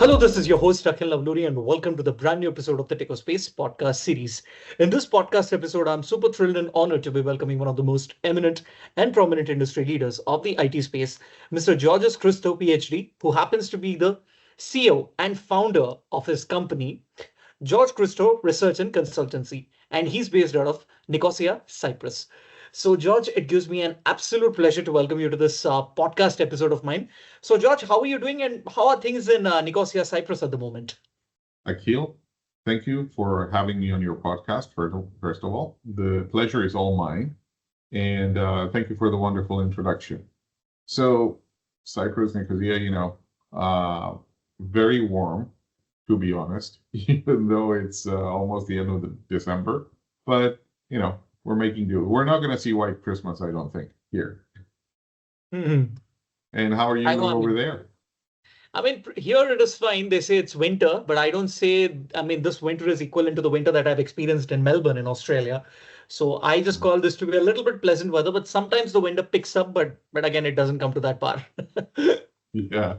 Hello, this is your host Akhil Navluri, and welcome to the brand new episode of the Techospace podcast series. In this podcast episode, I'm super thrilled and honored to be welcoming one of the most eminent and prominent industry leaders of the IT space, Mr. Georgios Christou, PhD, who happens to be the CEO and founder of his company, George Christou Research and Consultancy, and he's based out of Nicosia, Cyprus. So, George, it gives me an absolute pleasure to welcome you to this podcast episode of mine. So, George, how are you doing and how are things in Nicosia, Cyprus at the moment? Akhil, thank you for having me on your podcast, first of all. The pleasure is all mine. And thank you for the wonderful introduction. So, Cyprus, Nicosia, very warm, to be honest, even though it's almost the end of December. But, we're making do. We're not going to see White Christmas, I don't think, here. Mhm. And how are you I know, over there? here it is fine. They say it's winter, but I don't say, this winter is equivalent to the winter that I've experienced in Melbourne in Australia. So I just call this to be a little bit pleasant weather, but sometimes the winter picks up, but again, it doesn't come to that par. Yeah,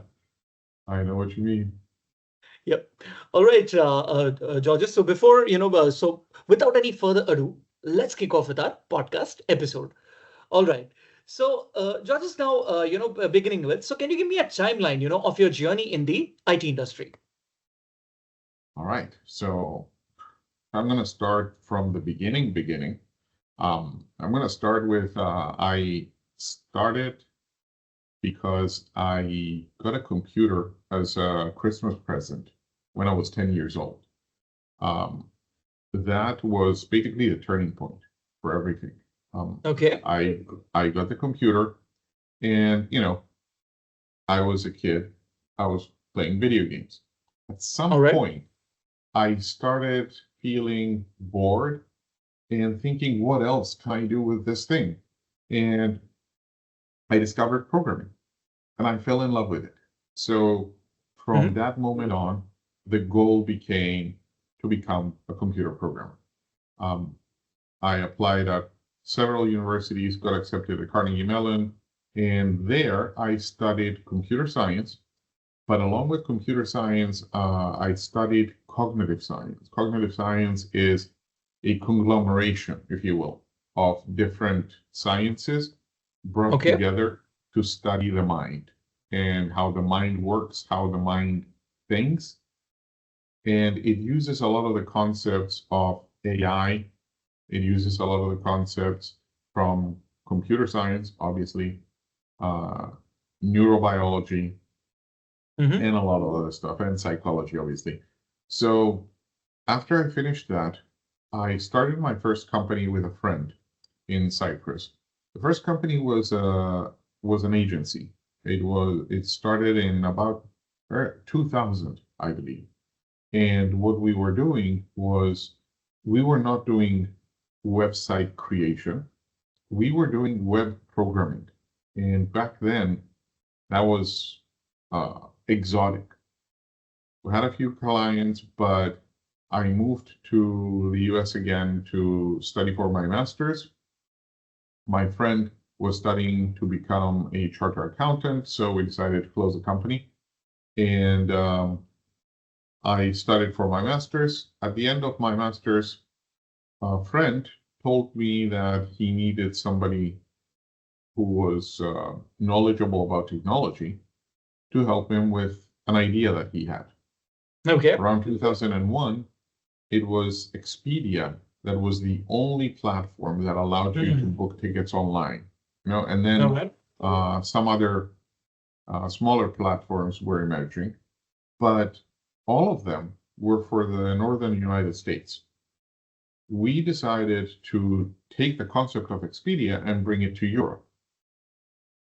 I know what you mean. Yep. All right, Georges. So before, so without any further ado, let's kick off with our podcast episode. All right. So, Georges, now, beginning with, so can you give me a timeline, of your journey in the IT industry? All right. So I'm going to start from the beginning. I'm going to start with I started because I got a computer as a Christmas present when I was 10 years old. That was basically the turning point for everything. Okay. I got the computer, and I was a kid. I was playing video games. At some All right. point, I started feeling bored and thinking, what else can I do with this thing? And I discovered programming, and I fell in love with it. So from that moment on, the goal became to become a computer programmer. I applied at several universities, got accepted at Carnegie Mellon, and there I studied computer science. But along with computer science, I studied cognitive science. Cognitive science is a conglomeration, if you will, of different sciences brought together to study the mind and how the mind works, how the mind thinks. And it uses a lot of the concepts of AI. It uses a lot of the concepts from computer science, obviously, neurobiology, and a lot of other stuff, and psychology, obviously. So after I finished that, I started my first company with a friend in Cyprus. The first company was an agency. It started in about 2000, I believe. And what we were doing was we were not doing website creation. We were doing web programming. And back then, that was exotic. We had a few clients, but I moved to the US again to study for my master's. My friend was studying to become a chartered accountant, so we decided to close the company. And I studied for my master's. At the end of my master's, a friend told me that he needed somebody who was knowledgeable about technology to help him with an idea that he had. Okay. Around 2001, it was Expedia that was the only platform that allowed you to book tickets online. And then some other smaller platforms were emerging, but all of them were for the northern United States. We decided to take the concept of Expedia and bring it to Europe.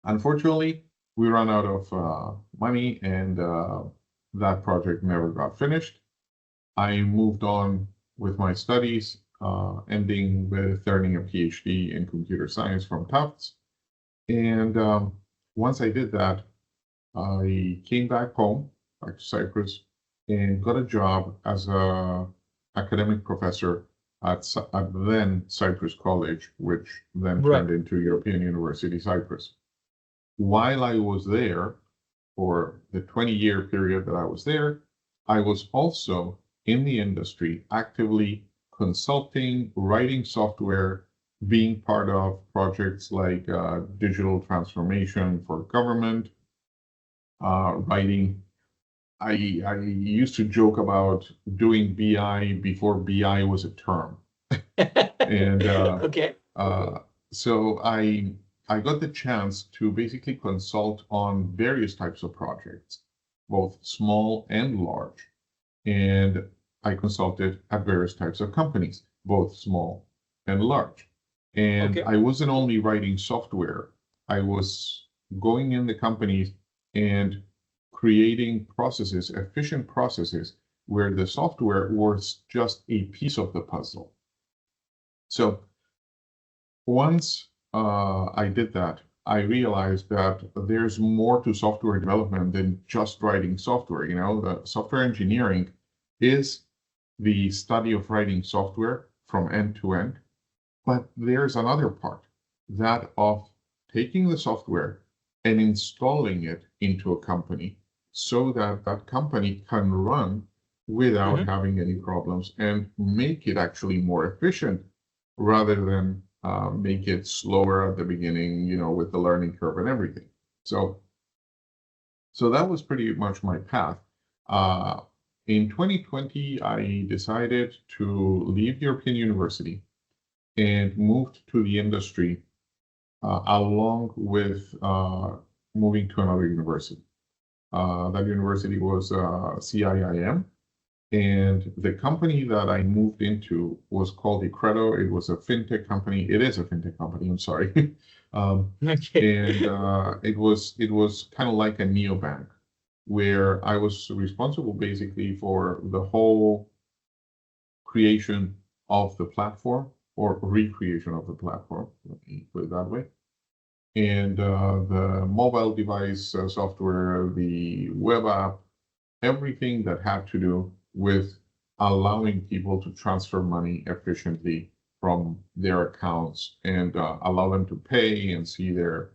Unfortunately, we ran out of money, and that project never got finished. I moved on with my studies, ending with earning a PhD in computer science from Tufts. And once I did that, I came back home, back to Cyprus, and got a job as an academic professor at then Cyprus College, which then turned into European University Cyprus. While I was there, for the 20-year period that I was there, I was also in the industry actively consulting, writing software, being part of projects like digital transformation for government, writing. I used to joke about doing BI before BI was a term. And Okay. so I got the chance to basically consult on various types of projects, both small and large. And I consulted at various types of companies, both small and large. And Okay. I wasn't only writing software, I was going in the companies and creating processes, efficient processes, where the software was just a piece of the puzzle. So once I did that, I realized that there's more to software development than just writing software. You know, the software engineering is the study of writing software from end to end. But there's another part, that of taking the software and installing it into a company so that that company can run without having any problems and make it actually more efficient rather than make it slower at the beginning, you know, with the learning curve and everything. So that was pretty much my path. In 2020, I decided to leave European University and moved to the industry along with moving to another university. That university was CIIM, and the company that I moved into was called eCREDO. It was a fintech company. It is a fintech company, I'm sorry. Okay. And it was kind of like a neobank, where I was responsible basically for the whole creation of the platform, or recreation of the platform, let me put it that way. And the mobile device software, the web app, everything that had to do with allowing people to transfer money efficiently from their accounts and allow them to pay and see their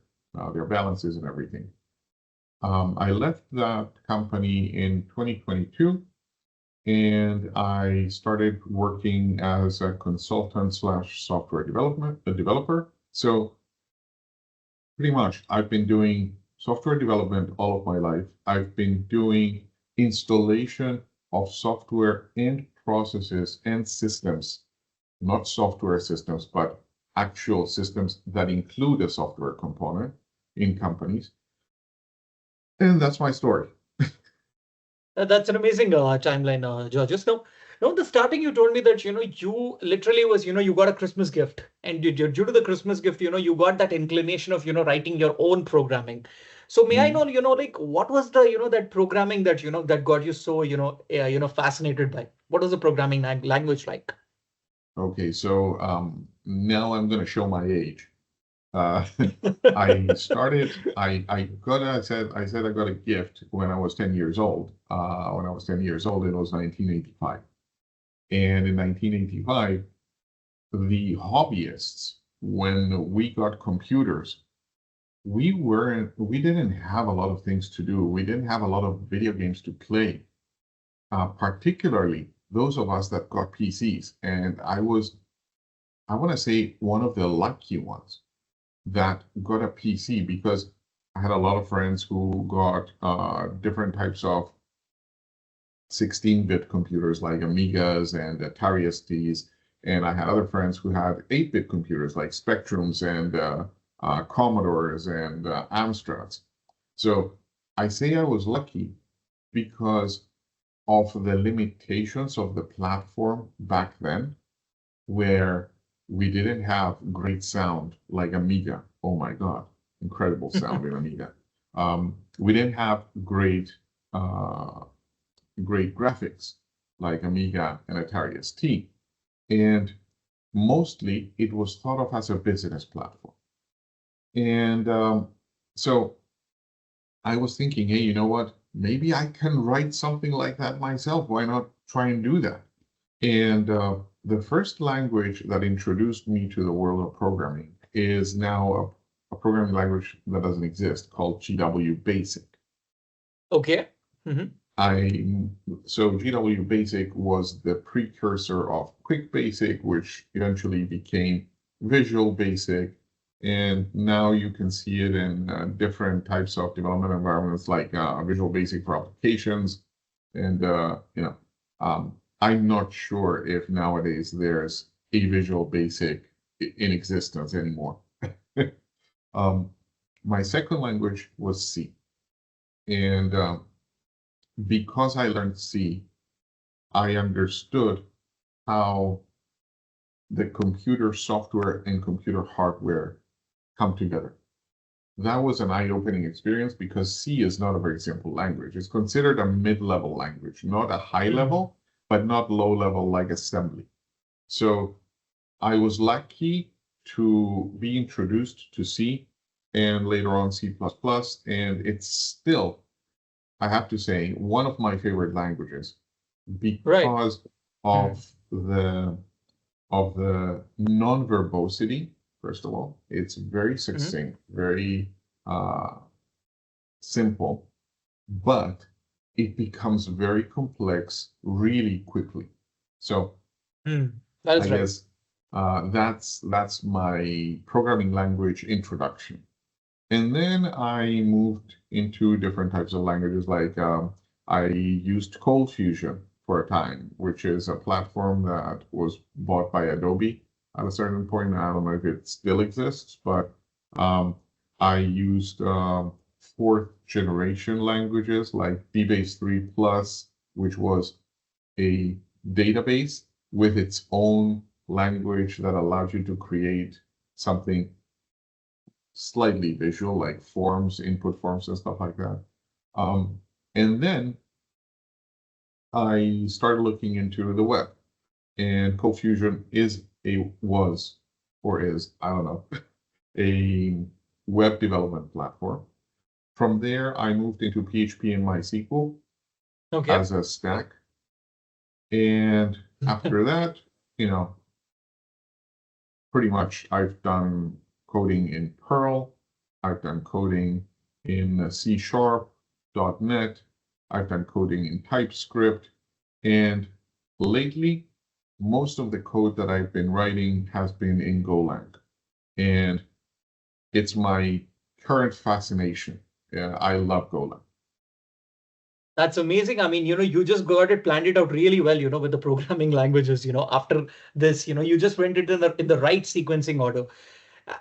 balances and everything. I left that company in 2022, and I started working as a consultant slash software developer. So pretty much I've been doing software development all of my life. I've been doing installation of software and processes and systems, not software systems, but actual systems that include a software component in companies. And that's my story. That's an amazing timeline, Georgios. Now, in the starting, you told me that you literally was you got a Christmas gift, and due to the Christmas gift, you got that inclination of writing your own programming. So may I know like what was the that programming that that got you so fascinated by? What was the programming language like? Okay, so now I'm going to show my age. I said I got a gift when I was 10 years old. When I was 10 years old, it was 1985. And in 1985, the hobbyists, when we got computers, we didn't have a lot of things to do. We didn't have a lot of video games to play, particularly those of us that got PCs. And I want to say, one of the lucky ones that got a PC, because I had a lot of friends who got different types of 16-bit computers like Amigas and Atari STs, and I had other friends who had 8-bit computers like Spectrums and Commodores and Amstrads. So I say I was lucky because of the limitations of the platform back then, where we didn't have great sound like Amiga. Oh my God, incredible sound in Amiga. We didn't have great graphics like Amiga and Atari ST. And mostly it was thought of as a business platform. And so I was thinking, hey, you know what? Maybe I can write something like that myself. Why not try and do that? And the first language that introduced me to the world of programming is now a programming language that doesn't exist, called GW Basic. Okay. Mm-hmm. So GW Basic was the precursor of Quick Basic, which eventually became Visual Basic. And now you can see it in different types of development environments like Visual Basic for applications. And, I'm not sure if nowadays there's a Visual Basic in existence anymore. My second language was C. And because I learned C, I understood how the computer software and computer hardware come together. That was an eye-opening experience because C is not a very simple language. It's considered a mid-level language, not a high level, but not low level like assembly. So I was lucky to be introduced to C and later on C++, and it's still, I have to say, one of my favorite languages because of the non-verbosity. First of all, it's very succinct, very simple, but it becomes very complex really quickly. So that is I guess that's my programming language introduction. And then I moved into different types of languages, like I used ColdFusion for a time, which is a platform that was bought by Adobe at a certain point. I don't know if it still exists, but I used fourth generation languages like DBase 3 Plus, which was a database with its own language that allows you to create something slightly visual, like forms, input forms, and stuff like that. And then I started looking into the web, and ColdFusion was, I don't know, a web development platform. From there, I moved into PHP and MySQL as a stack. And after that, pretty much I've done coding in Perl, I've done coding in C#, .NET, I've done coding in TypeScript, and lately, most of the code that I've been writing has been in Golang. And it's my current fascination. I love Golang. That's amazing. I mean, you just planned it out really well, with the programming languages, after this, you just went into in the right sequencing order.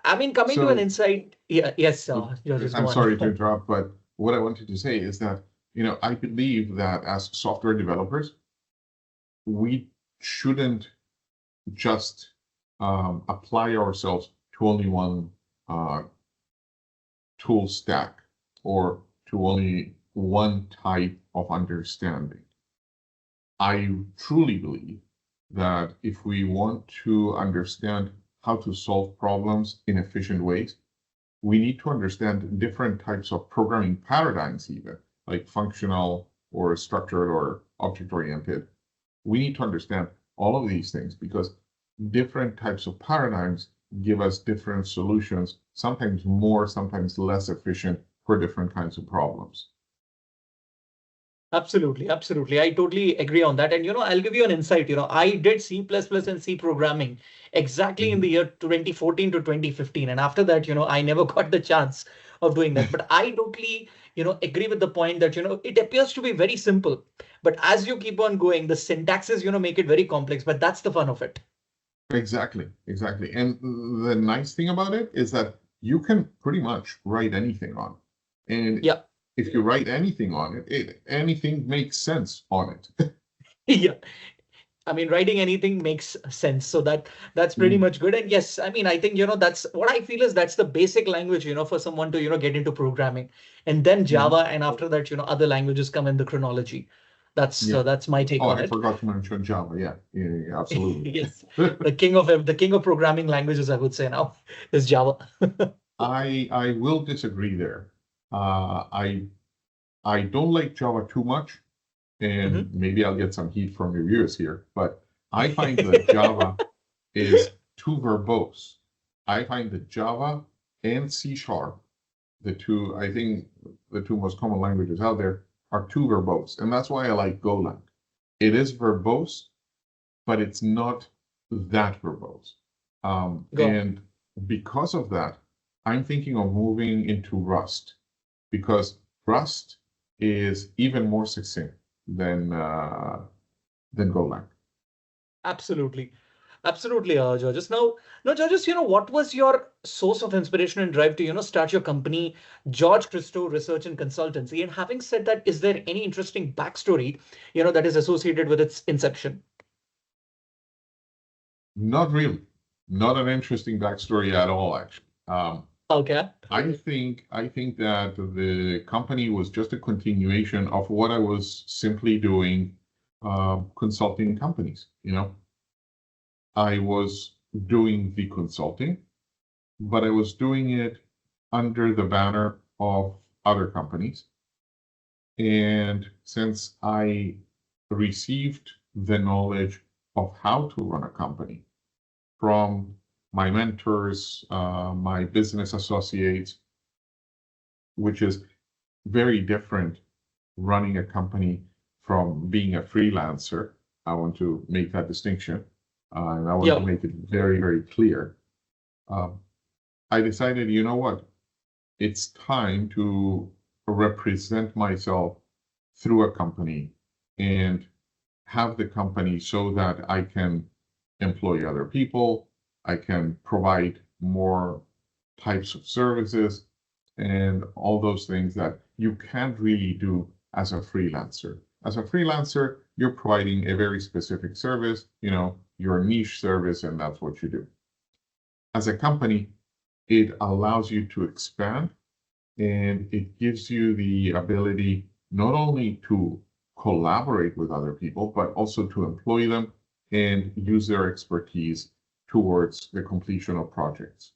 I mean, coming to an insight. Yeah, yes, Georgios, I'm sorry to interrupt, but what I wanted to say is that, I believe that as software developers, we shouldn't just apply ourselves to only one tool stack or to only one type of understanding. I truly believe that if we want to understand how to solve problems in efficient ways, we need to understand different types of programming paradigms, even like functional or structured or object-oriented. We need to understand all of these things because different types of paradigms give us different solutions, sometimes more, sometimes less efficient for different kinds of problems. Absolutely. I totally agree on that. And, I'll give you an insight. I did C++ and C programming exactly in the year 2014 to 2015. And after that, I never got the chance of doing that. But I totally, agree with the point that, it appears to be very simple. But as you keep on going, the syntaxes, make it very complex. But that's the fun of it. Exactly. And the nice thing about it is that you can pretty much write anything on it. And yeah. If you write anything on it, anything makes sense on it. Yeah. I mean, writing anything makes sense. So that's pretty much good. And yes, I mean, I think, that's what I feel is that's the basic language, for someone to, get into programming. And then Java, and after that, other languages come in the chronology. That's my take on it. I forgot to mention Java. Yeah, absolutely. Yes, the king of programming languages, I would say now, is Java. I will disagree there. I don't like Java too much, and maybe I'll get some heat from your viewers here, but I find that Java is too verbose. I find that Java and C#, I think the two most common languages out there, are too verbose. And that's why I like Golang. It is verbose, but it's not that verbose. And because of that, I'm thinking of moving into Rust, because Rust is even more succinct than Golang. Absolutely. Absolutely, Georges. Now, Georges, what was your source of inspiration and drive to, start your company, George Christou Research and Consultancy? And having said that, is there any interesting backstory, that is associated with its inception? Not really. Not an interesting backstory at all, actually. Okay. I think that the company was just a continuation of what I was simply doing, consulting companies. I was doing the consulting, but I was doing it under the banner of other companies. And since I received the knowledge of how to run a company from my mentors, my business associates, which is very different running a company from being a freelancer. I want to make that distinction. And I want to make it very, very clear. I decided, you know what? It's time to represent myself through a company and have the company so that I can employ other people, I can provide more types of services, and all those things that you can't really do as a freelancer. As a freelancer, you're providing a very specific service, your niche service, and that's what you do. As a company, it allows you to expand, and it gives you the ability not only to collaborate with other people, but also to employ them and use their expertise towards the completion of projects.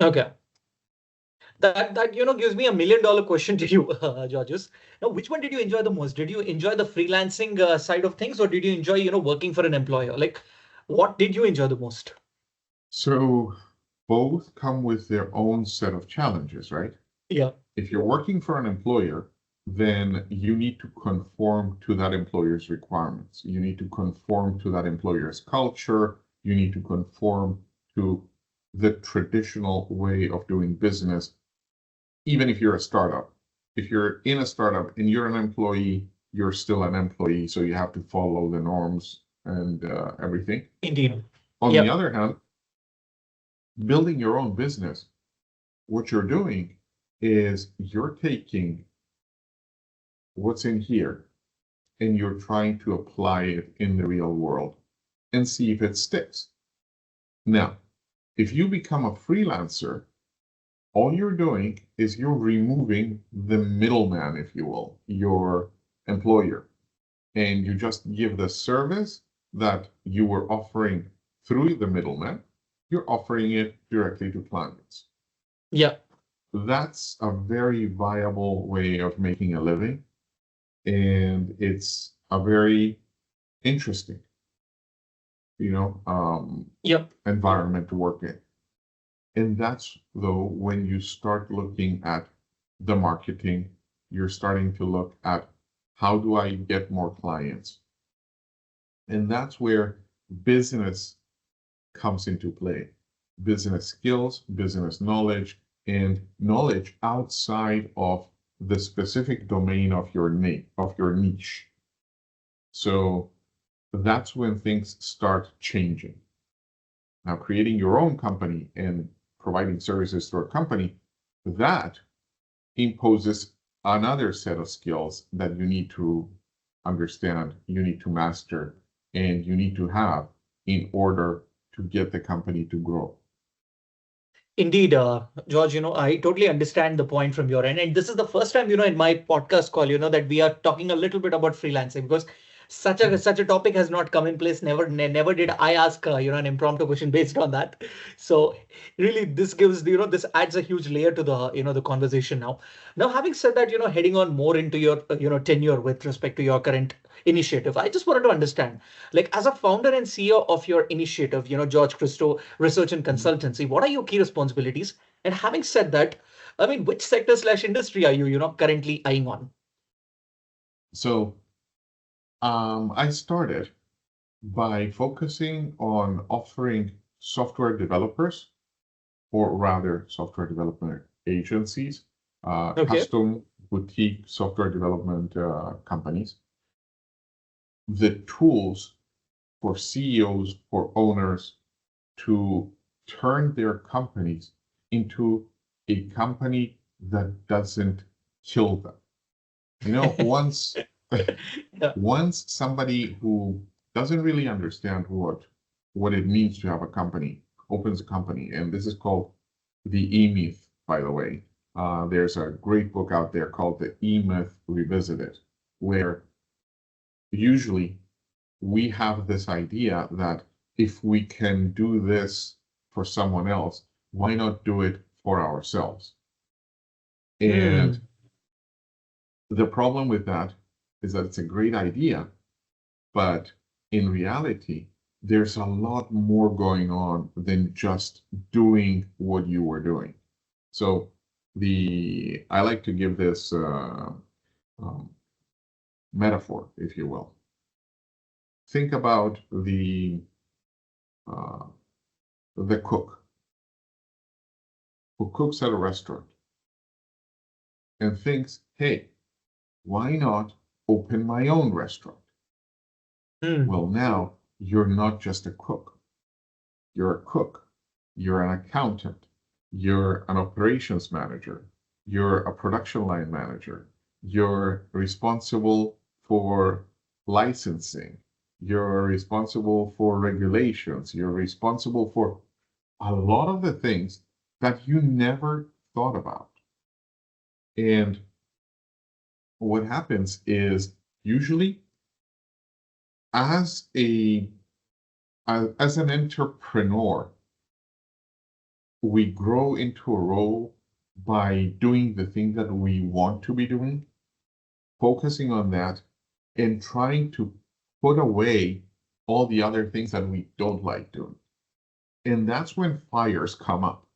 Okay. That gives me $1 million question to you, Georges. Now, which one did you enjoy the most? Did you enjoy the freelancing side of things, or did you enjoy working for an employer? Like, what did you enjoy the most? So both come with their own set of challenges, right? Yeah. If you're working for an employer, then you need to conform to that employer's requirements. You need to conform to that employer's culture. You need to conform to the traditional way of doing business, even if you're a startup. If you're in a startup and you're an employee, you're still an employee, so you have to follow the norms and everything. Indeed. On the other hand, building your own business, what you're doing is you're taking what's in here and you're trying to apply it in the real world and see if it sticks. Now, if you become a freelancer, all you're doing is you're removing the middleman, if you will, your employer, and you just give the service that you were offering through the middleman, you're offering it directly to clients. Yeah. That's a very viable way of making a living, and it's a very interesting, environment to work in. And that's, though, when you start looking at the marketing, you're starting to look at how do I get more clients? And that's where business comes into play. Business skills, business knowledge, and knowledge outside of the specific domain of your niche. So that's when things start changing. Now, creating your own company and providing services through a company, that imposes another set of skills that you need to understand, you need to master, and you need to have in order to get the company to grow. Indeed, George, I totally understand the point from your end. And this is the first time, in my podcast call, that we are talking a little bit about freelancing, because such a topic has not come in place. Never did I ask, an impromptu question based on that. So really, this gives, this adds a huge layer to the, the conversation now. Now, having said that, heading on more into your, tenure with respect to your current initiative, I just wanted to understand, like, as a founder and CEO of your initiative, George Christou Research and Consultancy, what are your key responsibilities? And having said that, I mean, which sector/industry are you, currently eyeing on? So I started by focusing on offering software developers, or rather software development agencies, Okay. custom boutique software development companies, the tools for CEOs, for owners to turn their companies into a company that doesn't kill them. You know, Yeah. once somebody who doesn't really understand what it means to have a company opens a company, and this is called the E-Myth, by the way. There's a great book out there called the E-Myth Revisited, where usually we have this idea that if we can do this for someone else, why not do it for ourselves? And Mm. the problem with that is that it's a great idea, but in reality, there's a lot more going on than just doing what you were doing. So I like to give this um, metaphor, if you will. Think about uh, the cook who cooks at a restaurant and thinks, hey, why not open my own restaurant? Mm. Well, now you're not just a cook. You're a cook. You're an accountant. You're an operations manager. You're a production line manager. You're responsible for licensing. You're responsible for regulations. You're responsible for a lot of the things that you never thought about. And what happens is usually as a as an entrepreneur, we grow into a role by doing the thing that we want to be doing, focusing on that, and trying to put away all the other things that we don't like doing. And that's when fires come up.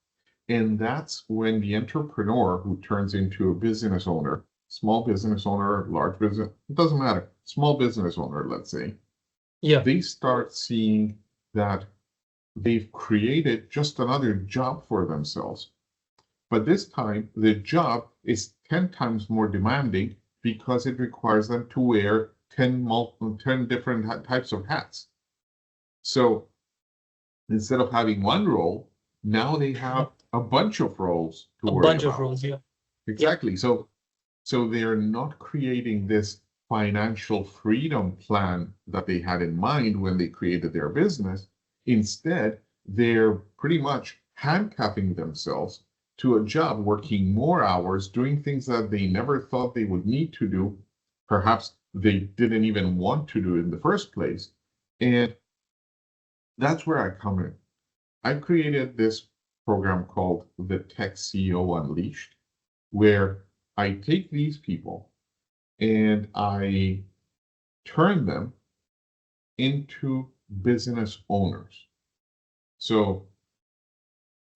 And that's when the entrepreneur who turns into a business owner, small business owner, large business, it doesn't matter, small business owner, let's say, Yeah. they start seeing that they've created just another job for themselves. But this time, the job is 10 times more demanding because it requires them to wear 10 different types of hats. So instead of having one role, now they have a bunch of roles to A worry bunch of about. roles. Yeah. Yep. Exactly. So they are not creating this financial freedom plan that they had in mind when they created their business. Instead, they're pretty much handcuffing themselves to a job, working more hours, doing things that they never thought they would need to do. Perhaps they didn't even want to do in the first place. And that's where I come in. I created this program called the Tech CEO Unleashed, where I take these people and I turn them into business owners. So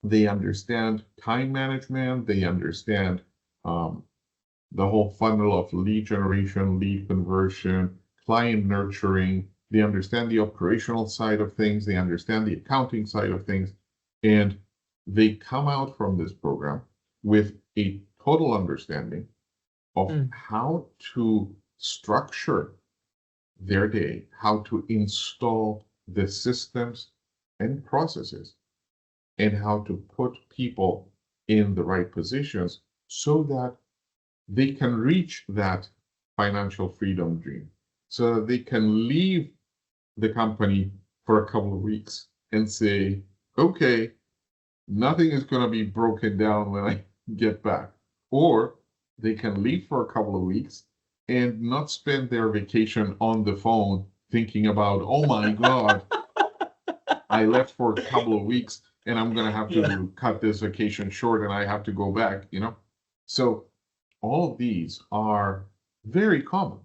they understand time management, they understand um, the whole funnel of lead generation, lead conversion, client nurturing. They understand the operational side of things, they understand the accounting side of things, and they come out from this program with a total understanding of Mm. how to structure their day, how to install the systems and processes, and how to put people in the right positions so that they can reach that financial freedom dream, so that they can leave the company for a couple of weeks and say, okay, nothing is going to be broken down when I get back. Or they can leave for a couple of weeks and not spend their vacation on the phone thinking about, oh my God, I left for a couple of weeks and I'm going to have Yeah. to cut this vacation short and I have to go back. So all of these are very common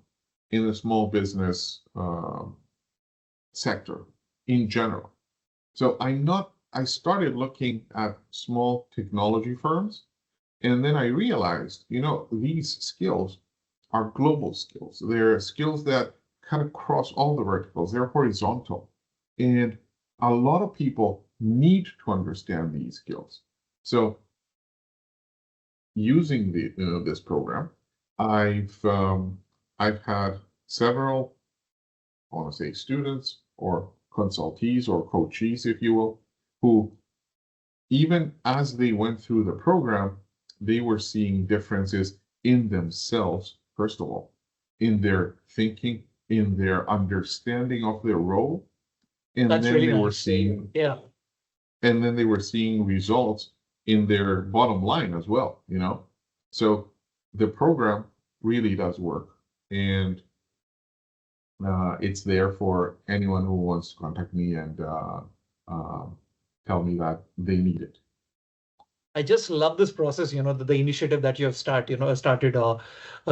in the small business sector in general. So I started looking at small technology firms, and then I realized, these skills are global skills. They're skills that cut across all the verticals. They're horizontal. And a lot of people need to understand these skills. So using this program, I've had several, I want to say, students or consultees or coachees, if you will, who even as they went through the program, they were seeing differences in themselves, first of all, in their thinking, in their understanding of their role, and That's then really they were nice. seeing Yeah. and then they were seeing results in their bottom line as well, you know. So the program really does work, and it's there for anyone who wants to contact me and tell me that they need it. I just love this process, the initiative that you have started,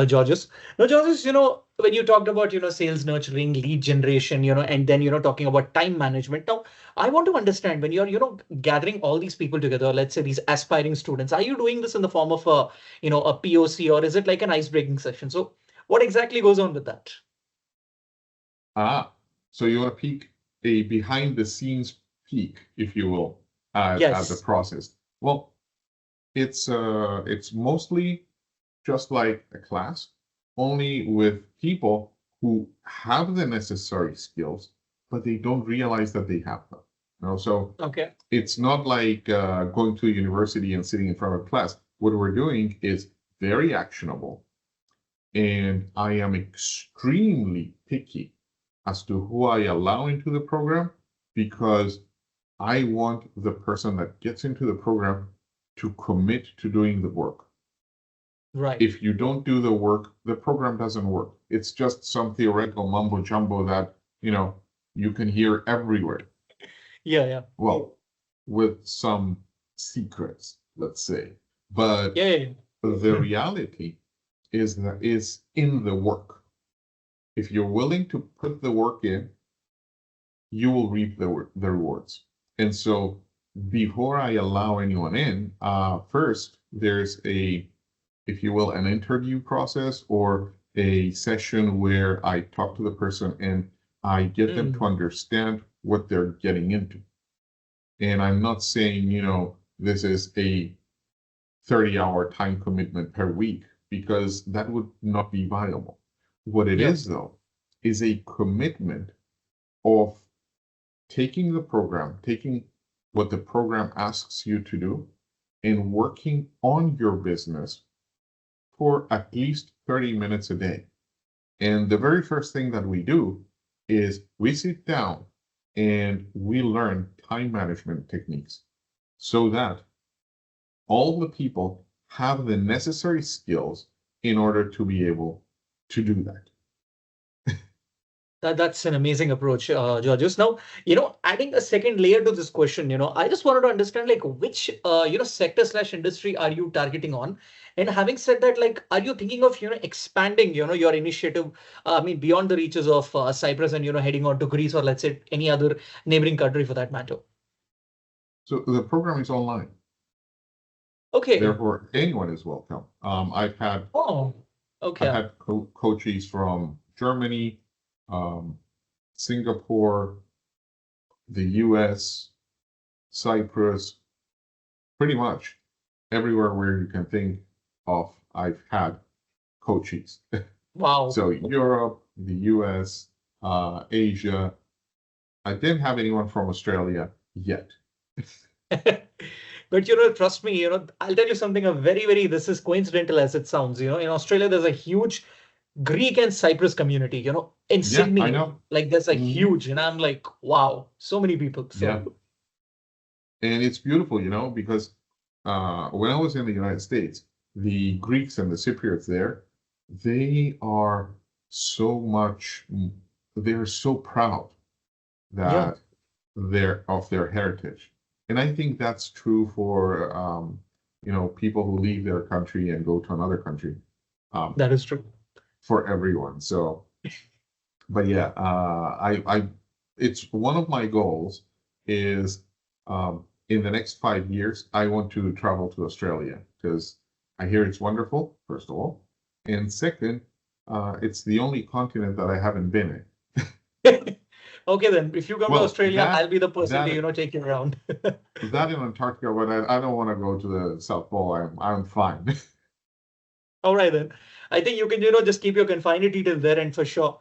Georges. Now, Georges, when you talked about, sales nurturing, lead generation, and then, talking about time management. Now, I want to understand when you're, gathering all these people together, let's say these aspiring students, are you doing this in the form of a POC, or is it like an ice-breaking session? So what exactly goes on with that? So you want to peek a behind the scenes peek, if you will, at the Yes. process. Well, it's mostly just like a class, only with people who have the necessary skills, but they don't realize that they have them. So Okay. it's not like going to a university and sitting in front of a class. What we're doing is very actionable, and I am extremely picky as to who I allow into the program, because I want the person that gets into the program to commit to doing the work. Right. If you don't do the work, the program doesn't work. It's just some theoretical mumbo jumbo that, you can hear everywhere. Yeah. Well, with some secrets, let's say. But Yeah. the reality is in the work. If you're willing to put the work in, you will reap the rewards. And so before I allow anyone in, first there's if you will, an interview process or a session where I talk to the person and I get them to understand what they're getting into. And I'm not saying, this is a 30-hour time commitment per week, because that would not be viable. What it is, though, is a commitment of taking what the program asks you to do and working on your business for at least 30 minutes a day. And the very first thing that we do is we sit down and we learn time management techniques so that all the people have the necessary skills in order to be able to do that. That's an amazing approach, Georgios. Now, adding a second layer to this question, I just wanted to understand like which, sector slash industry are you targeting on? And having said that, like, are you thinking of, expanding, your initiative, beyond the reaches of Cyprus and, heading on to Greece, or let's say any other neighboring country for that matter? So the program is online. Okay. Therefore, anyone is welcome. I've had coaches from Germany, Singapore, the US, Cyprus, pretty much everywhere where you can think of, I've had coaches. Wow. So Europe, the US, Asia. I didn't have anyone from Australia yet. But trust me, I'll tell you something, this is coincidental as it sounds, in Australia, there's a huge Greek and Cyprus community, in Sydney, I know. like there's a huge, and I'm like, wow, so many people. So. Yeah. And it's beautiful, because when I was in the United States, the Greeks and the Cypriots there, they're so proud that they're of their heritage. And I think that's true for, people who leave their country and go to another country. That is true. For everyone. So, but yeah, it's one of my goals is, in the next 5 years, I want to travel to Australia, because I hear it's wonderful, first of all. And second, It's the only continent that I haven't been in. Okay, then if you come to Well, Australia, I'll be the person to, that take you around. that in Antarctica, but I don't want to go to the South Pole. I'm fine. All right, then. I think you can, just keep your confinity till there, and for sure.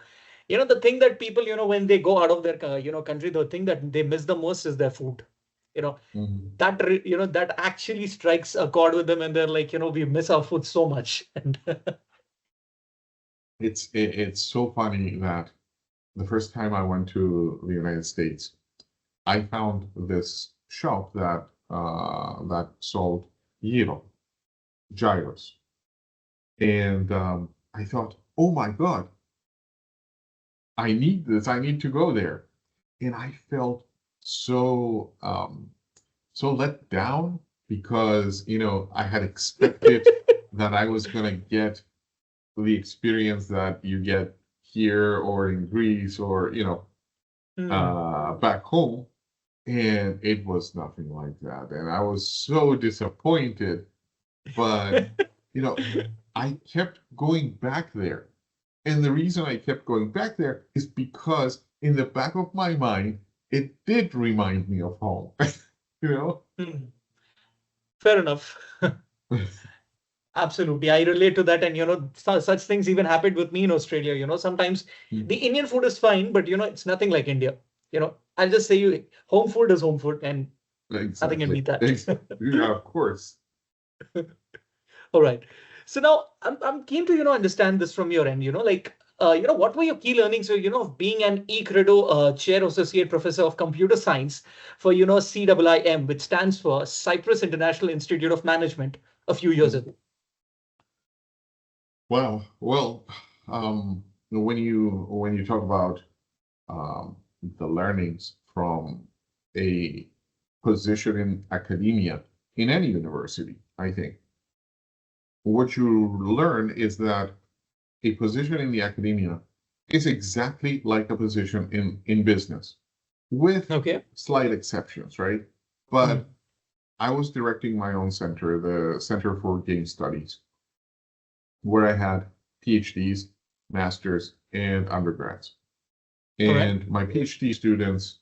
The thing that people, when they go out of their, country, the thing that they miss the most is their food. You know, Mhm. that actually strikes a chord with them, and they're like, we miss our food so much. And It's so funny that the first time I went to the United States, I found this shop that sold gyros, and I thought, oh my God, I need this. I need to go there, and I felt so so let down because I had expected that I was gonna get the experience that you get here or in Greece or back home, and it was nothing like that, and I was so disappointed. But I kept going back there, and the reason I kept going back there is because in the back of my mind it did remind me of home. you know fair enough. Absolutely. I relate to that. And, such things even happened with me in Australia. Sometimes the Indian food is fine, but, it's nothing like India. I'll just say home food is home food and nothing can Exactly. beat that. Yeah, of course. All right. So now I'm keen to, understand this from your end, what were your key learnings, of being an eCREDO chair associate professor of computer science for, CIIM, which stands for Cyprus International Institute of Management a few years ago? Well, when you talk about the learnings from a position in academia in any university, I think what you learn is that a position in the academia is exactly like a position in business, with Okay. slight exceptions, right? But I was directing my own center, the Center for Game Studies, where I had PhDs, masters, and undergrads. All right. And my PhD students,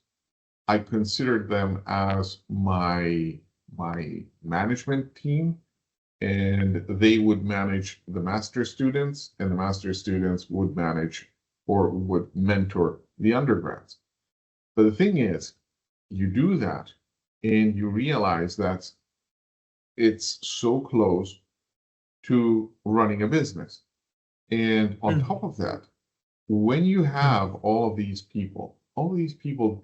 I considered them as my management team, and they would manage the master students, and the master students would manage or would mentor the undergrads. But the thing is, you do that and you realize that it's so close to running a business. And on top of that, when you have all these people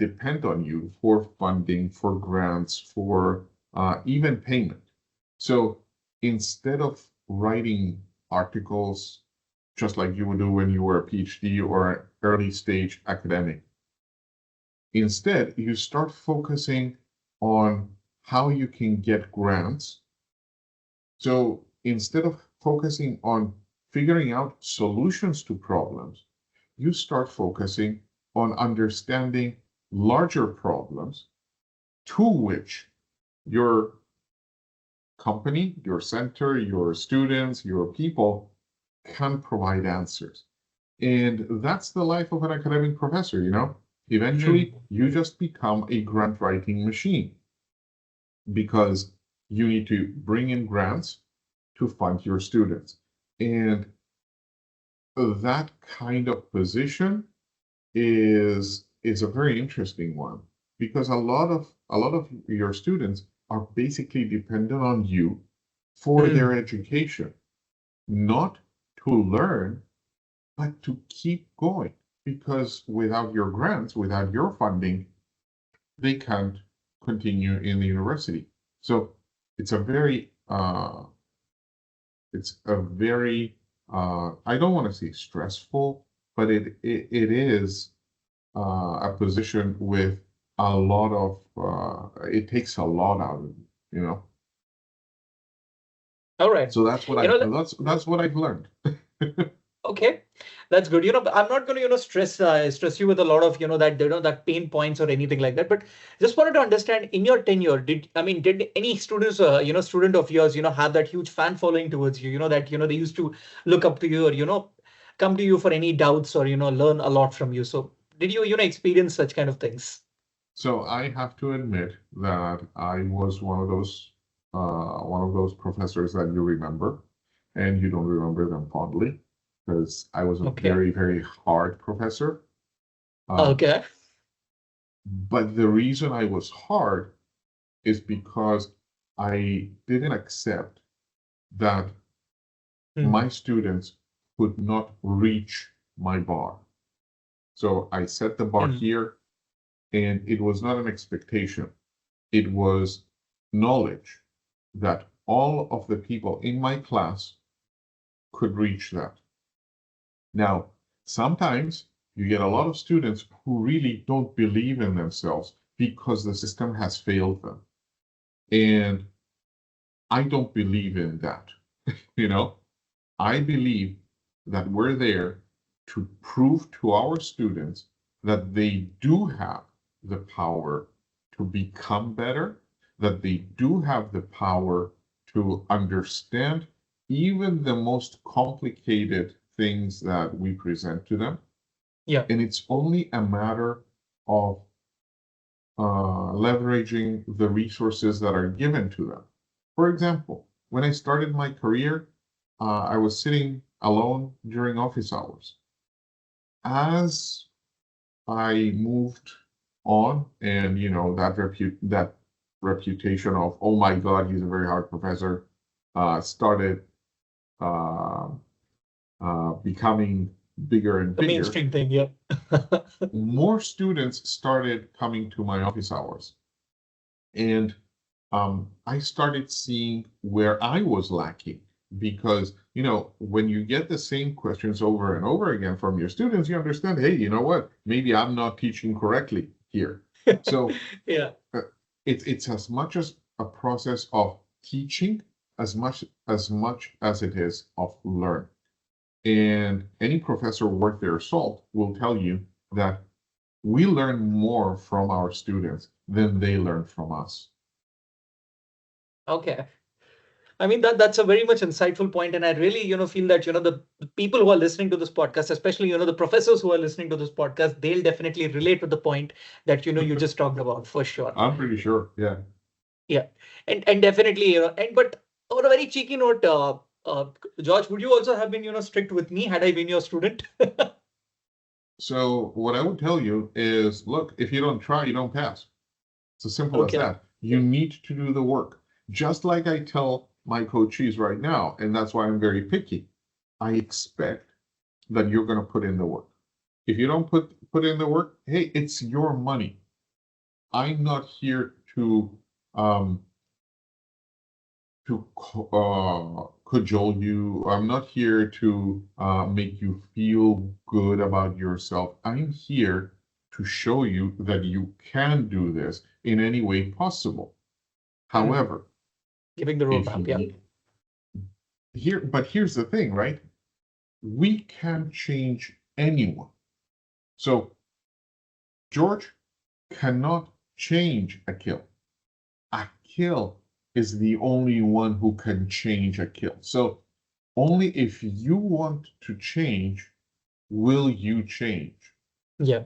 depend on you for funding, for grants, for even payment. So instead of writing articles just like you would do when you were a PhD or an early stage academic, instead you start focusing on how you can get grants. So instead of focusing on figuring out solutions to problems, you start focusing on understanding larger problems to which your company, your center, your students, your people can provide answers. And that's the life of an academic professor. Eventually, you just become a grant writing machine because you need to bring in grants to fund your students. And that kind of position is a very interesting one because a lot of your students are basically dependent on you for their education, not to learn, but to keep going. Because without your grants, without your funding, they can't continue in the university. So it's a very I don't want to say stressful, but it is a position with a lot of it takes a lot out of you. All right. So that's what that's what I've learned. Okay, that's good. I'm not going to, stress you with a lot of, that pain points or anything like that. But just wanted to understand in your tenure, did any students, student of yours, have that huge fan following towards you, that, they used to look up to you or, come to you for any doubts or, learn a lot from you. So did you, experience such kind of things? So I have to admit that I was one of those professors that you remember, and you don't remember them fondly, because I was a Okay. very, very hard professor. Okay. But the reason I was hard is because I didn't accept that my students could not reach my bar. So I set the bar here, and it was not an expectation. It was knowledge that all of the people in my class could reach that. Now, sometimes you get a lot of students who really don't believe in themselves because the system has failed them. And I don't believe in that. I believe that we're there to prove to our students that they do have the power to become better, that they do have the power to understand even the most complicated things that we present to them. Yeah. And it's only a matter of leveraging the resources that are given to them. For example, when I started my career, I was sitting alone during office hours. As I moved on, and that reputation of, oh my God, he's a very hard professor, started becoming bigger and The bigger. mainstream thing, yeah. More students started coming to my office hours, and I started seeing where I was lacking. Because, when you get the same questions over and over again from your students, you understand, hey, you know what? Maybe I'm not teaching correctly here. So yeah, it's as much as a process of teaching as much as it is of learning. And any professor worth their salt will tell you that we learn more from our students than they learn from us. okay. I mean, that's a very much insightful point, and I really, feel that, the people who are listening to this podcast, especially, the professors who are listening to this podcast, they'll definitely relate to the point that, you just talked about, for sure. I'm pretty sure, yeah. Yeah, and definitely, but on a very cheeky note, George, would you also have been, strict with me had I been your student? So what I would tell you is, look, if you don't try, you don't pass. It's as simple as Okay. that. You need to do the work. Just like I tell my coachees right now, and that's why I'm very picky. I expect that you're going to put in the work. If you don't put in the work, hey, it's your money. I'm not here to cajole you. I'm not here to make you feel good about yourself. I'm here to show you that you can do this in any way possible. However, giving the roadmap, yeah. But here's the thing, right? We can't change anyone. So George cannot change Akil. Akil is the only one who can change Akil. So only if you want to change will you change. Yeah.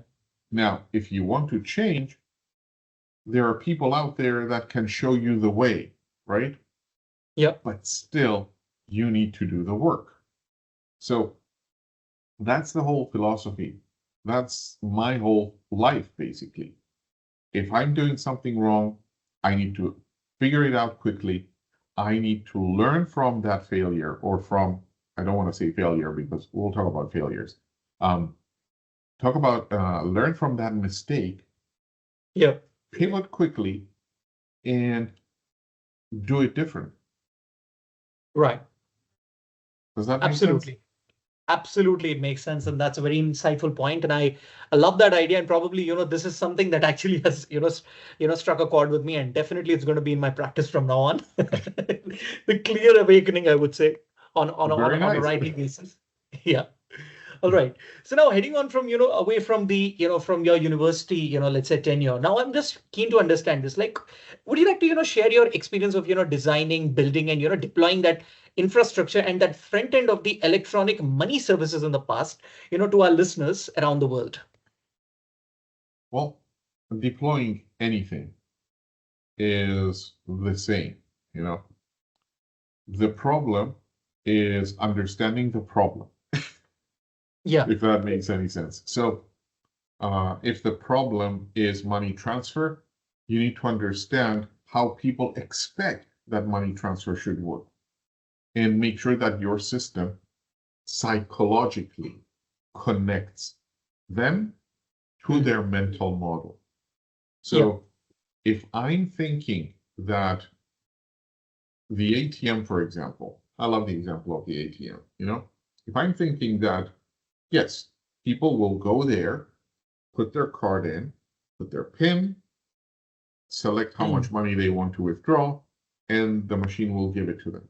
Now, if you want to change, there are people out there that can show you the way, right? Yeah. But still, you need to do the work. So that's the whole philosophy. That's my whole life, basically. If I'm doing something wrong, I need to figure it out quickly. I need to learn from that failure, or from, I don't want to say failure because we'll talk about failures. Learn from that mistake. Yeah. Pivot quickly and do it different. Right. Does that make Absolutely. sense? Absolutely, it makes sense, and that's a very insightful point. And I love that idea. And probably, this is something that actually has, struck a chord with me. And definitely, it's going to be in my practice from now on. The clear awakening, I would say, on Very a nice. writing basis. Yeah. All right. So now heading on from, away from the, from your university, let's say tenure. Now I'm just keen to understand this. Like, would you like to, share your experience of, designing, building, and, deploying that infrastructure and that front end of the electronic money services in the past, to our listeners around the world? Well, deploying anything is the same, you know. The problem is understanding the problem, Yeah. if that makes any sense. So, if the problem is money transfer, you need to understand how people expect that money transfer should work and make sure that your system psychologically connects them to their mental model. So if I'm thinking that the ATM, for example, I love the example of the ATM, if I'm thinking that, yes, people will go there, put their card in, put their PIN, select how much money they want to withdraw, and the machine will give it to them.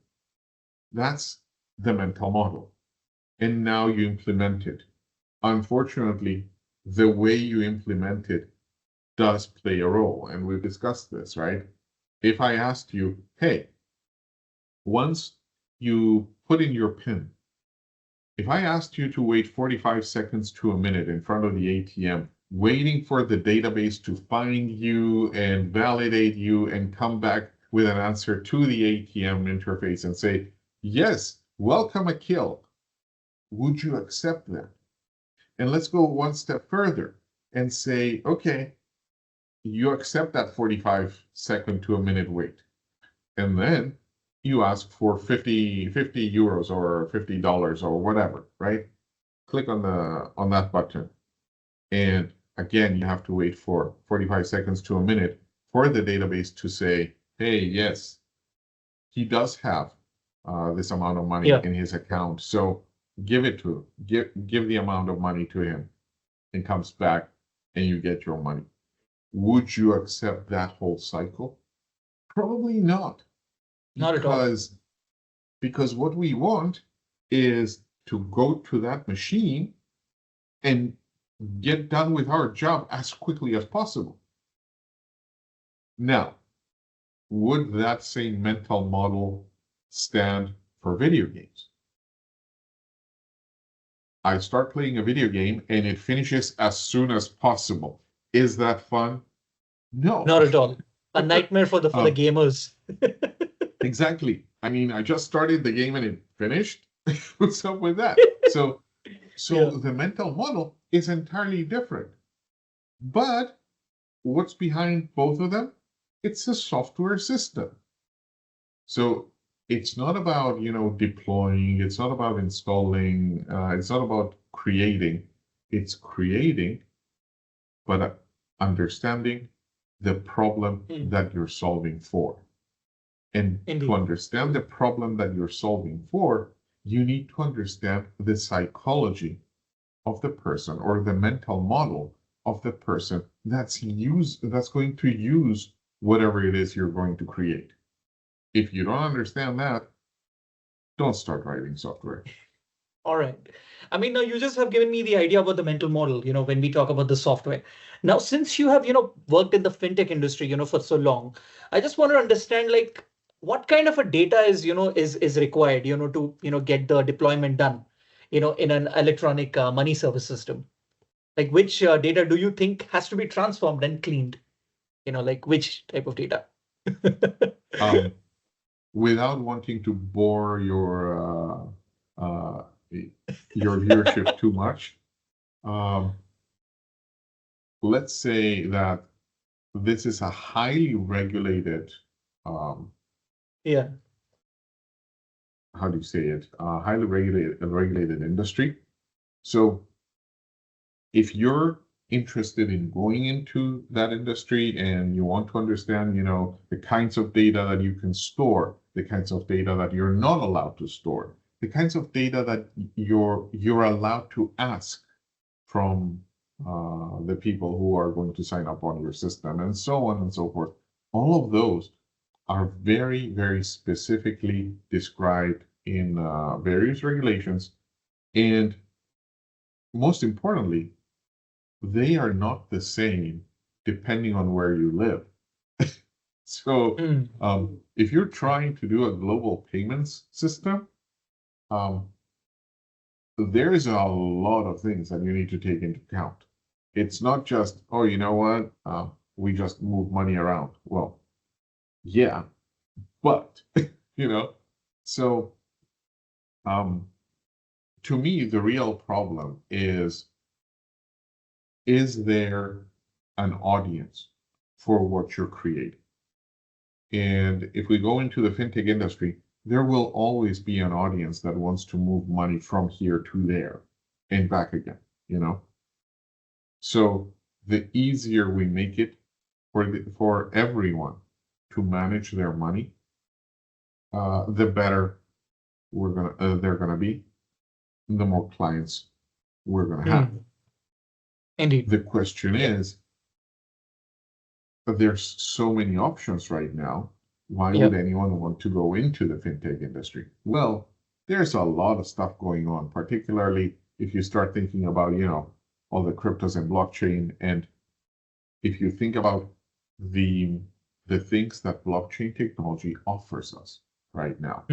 That's the mental model. And now you implement it. Unfortunately, the way you implement it does play a role. And we've discussed this, right? If I asked you, hey, once you put in your PIN, if I asked you to wait 45 seconds to a minute in front of the ATM, waiting for the database to find you and validate you and come back with an answer to the ATM interface and say, yes, welcome Akil, would you accept that? And let's go one step further and say, okay, you accept that 45-second to a minute wait. And then you ask for 50 euros or $50 or whatever, right? Click on that button. And again, you have to wait for 45 seconds to a minute for the database to say, hey, yes, he does have this amount of money in his account. So give it to him. Give the amount of money to him, and comes back and you get your money. Would you accept that whole cycle? Probably not. Not at all. Because what we want is to go to that machine and get done with our job as quickly as possible. Now, would that same mental model stand for video games? I start playing a video game and it finishes as soon as possible. Is that fun? No. Not at all. A nightmare for the gamers. Exactly. I mean, I just started the game and it finished. What's up with that? So the mental model is entirely different. But what's behind both of them? It's a software system. So it's not about, deploying, it's not about installing, it's not about creating. It's creating, but understanding the problem that you're solving for. And to understand the problem that you're solving for, you need to understand the psychology of the person or the mental model of the person that's going to use whatever it is you're going to create. If you don't understand that, don't start writing software. All right. I mean, now you just have given me the idea about the mental model, when we talk about the software. Now, since you have, worked in the fintech industry, for so long, I just want to understand, like, what kind of a data is required, to, get the deployment done, in an electronic money service system? Like, which data do you think has to be transformed and cleaned? Like which type of data? Without wanting to bore your viewership too much, let's say that this is a highly regulated, how do you say it? Highly regulated industry. So if you're interested in going into that industry and you want to understand, the kinds of data that you can store, the kinds of data that you're not allowed to store, the kinds of data that you're allowed to ask from the people who are going to sign up on your system, and so on and so forth. All of those are very, very specifically described in various regulations, and most importantly, they are not the same depending on where you live. So if you're trying to do a global payments system, um, there is a lot of things that you need to take into account. It's not just, oh, you know what, we just move money around. Well, yeah, but so to me, the real problem is there an audience for what you're creating? And if we go into the fintech industry, there will always be an audience that wants to move money from here to there and back again, you know? So the easier we make it for everyone to manage their money, the better they're gonna be, the more clients we're gonna have. Indeed. The question is, there's so many options right now. Why would anyone want to go into the fintech industry? Well, there's a lot of stuff going on, particularly if you start thinking about, all the cryptos and blockchain. And if you think about the things that blockchain technology offers us right now.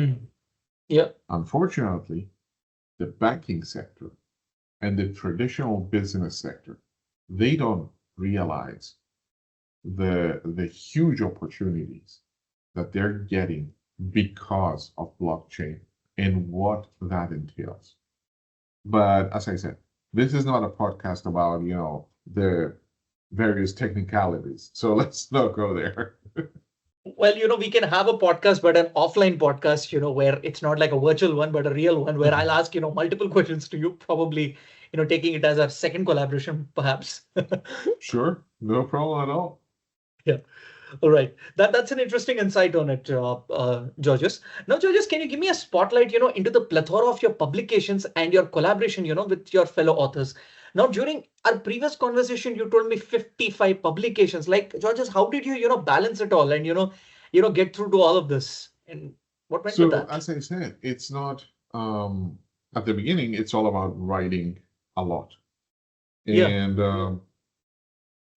Unfortunately, the banking sector and the traditional business sector, they don't realize the huge opportunities that they're getting because of blockchain and what that entails. But as I said, this is not a podcast about, the various technicalities. So let's not go there. Well, we can have a podcast, but an offline podcast, where it's not like a virtual one, but a real one where I'll ask, multiple questions to you, probably, taking it as our second collaboration, perhaps. Sure. No problem at all. Yeah. All right. That's an interesting insight on it, Georgios. Now, Georgios, can you give me a spotlight, into the plethora of your publications and your collaboration, with your fellow authors? Now, during our previous conversation, you told me 55 publications. Like, Georgios, how did you, balance it all and, get through to all of this? And what went with that? As I said, it's not, at the beginning, it's all about writing a lot. And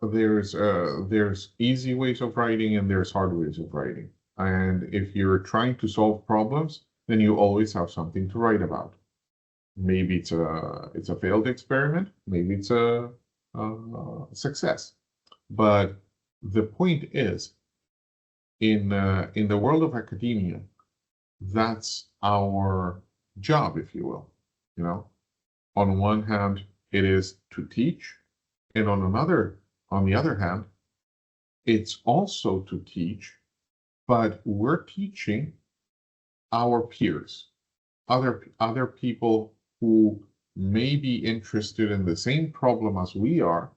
there's easy ways of writing and there's hard ways of writing. And if you're trying to solve problems, then you always have something to write about. Maybe it's a failed experiment, maybe it's a success. But the point is, in the world of academia, that's our job, if you will. On one hand, it is to teach, and on the other hand, it's also to teach, but we're teaching our peers, other people who may be interested in the same problem as we are,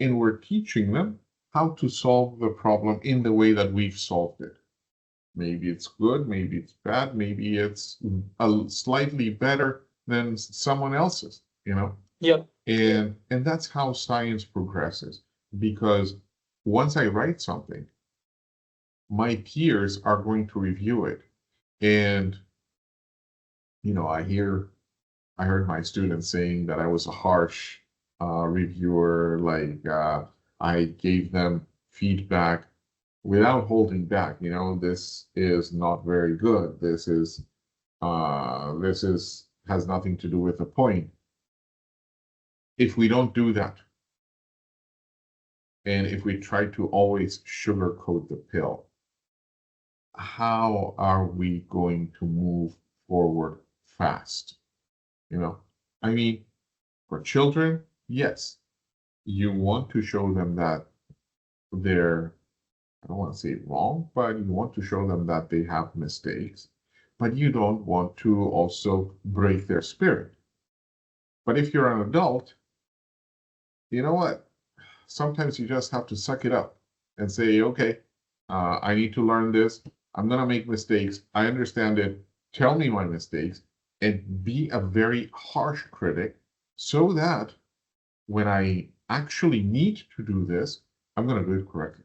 and we're teaching them how to solve the problem in the way that we've solved it. Maybe it's good, maybe it's bad, maybe it's slightly better than someone else's, And that's how science progresses. Because once I write something, my peers are going to review it. And, I heard my students saying that I was a harsh reviewer, like I gave them feedback without holding back. This is not very good. This has nothing to do with the point. If we don't do that, and if we try to always sugarcoat the pill, how are we going to move forward fast? I mean, for children, yes, you want to show them that they're, I don't want to say wrong, but you want to show them that they have mistakes, but you don't want to also break their spirit. But if you're an adult, you know what? Sometimes you just have to suck it up and say, okay, I need to learn this. I'm going to make mistakes. I understand it. Tell me my mistakes and be a very harsh critic so that when I actually need to do this, I'm going to do it correctly.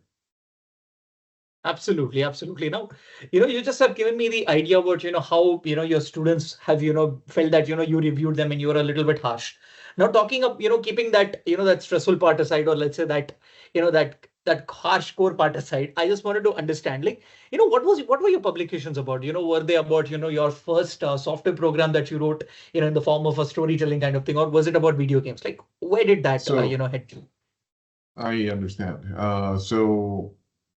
Absolutely, absolutely. Now, you just have given me the idea about, how, your students have, felt that, you reviewed them and you were a little bit harsh. Now, talking of, keeping that, that stressful part aside, or let's say that, that harsh core part aside, I just wanted to understand, like, what were your publications about? Were they about, your first software program that you wrote, in the form of a storytelling kind of thing, or was it about video games? Like, where did that, So head to? I understand. So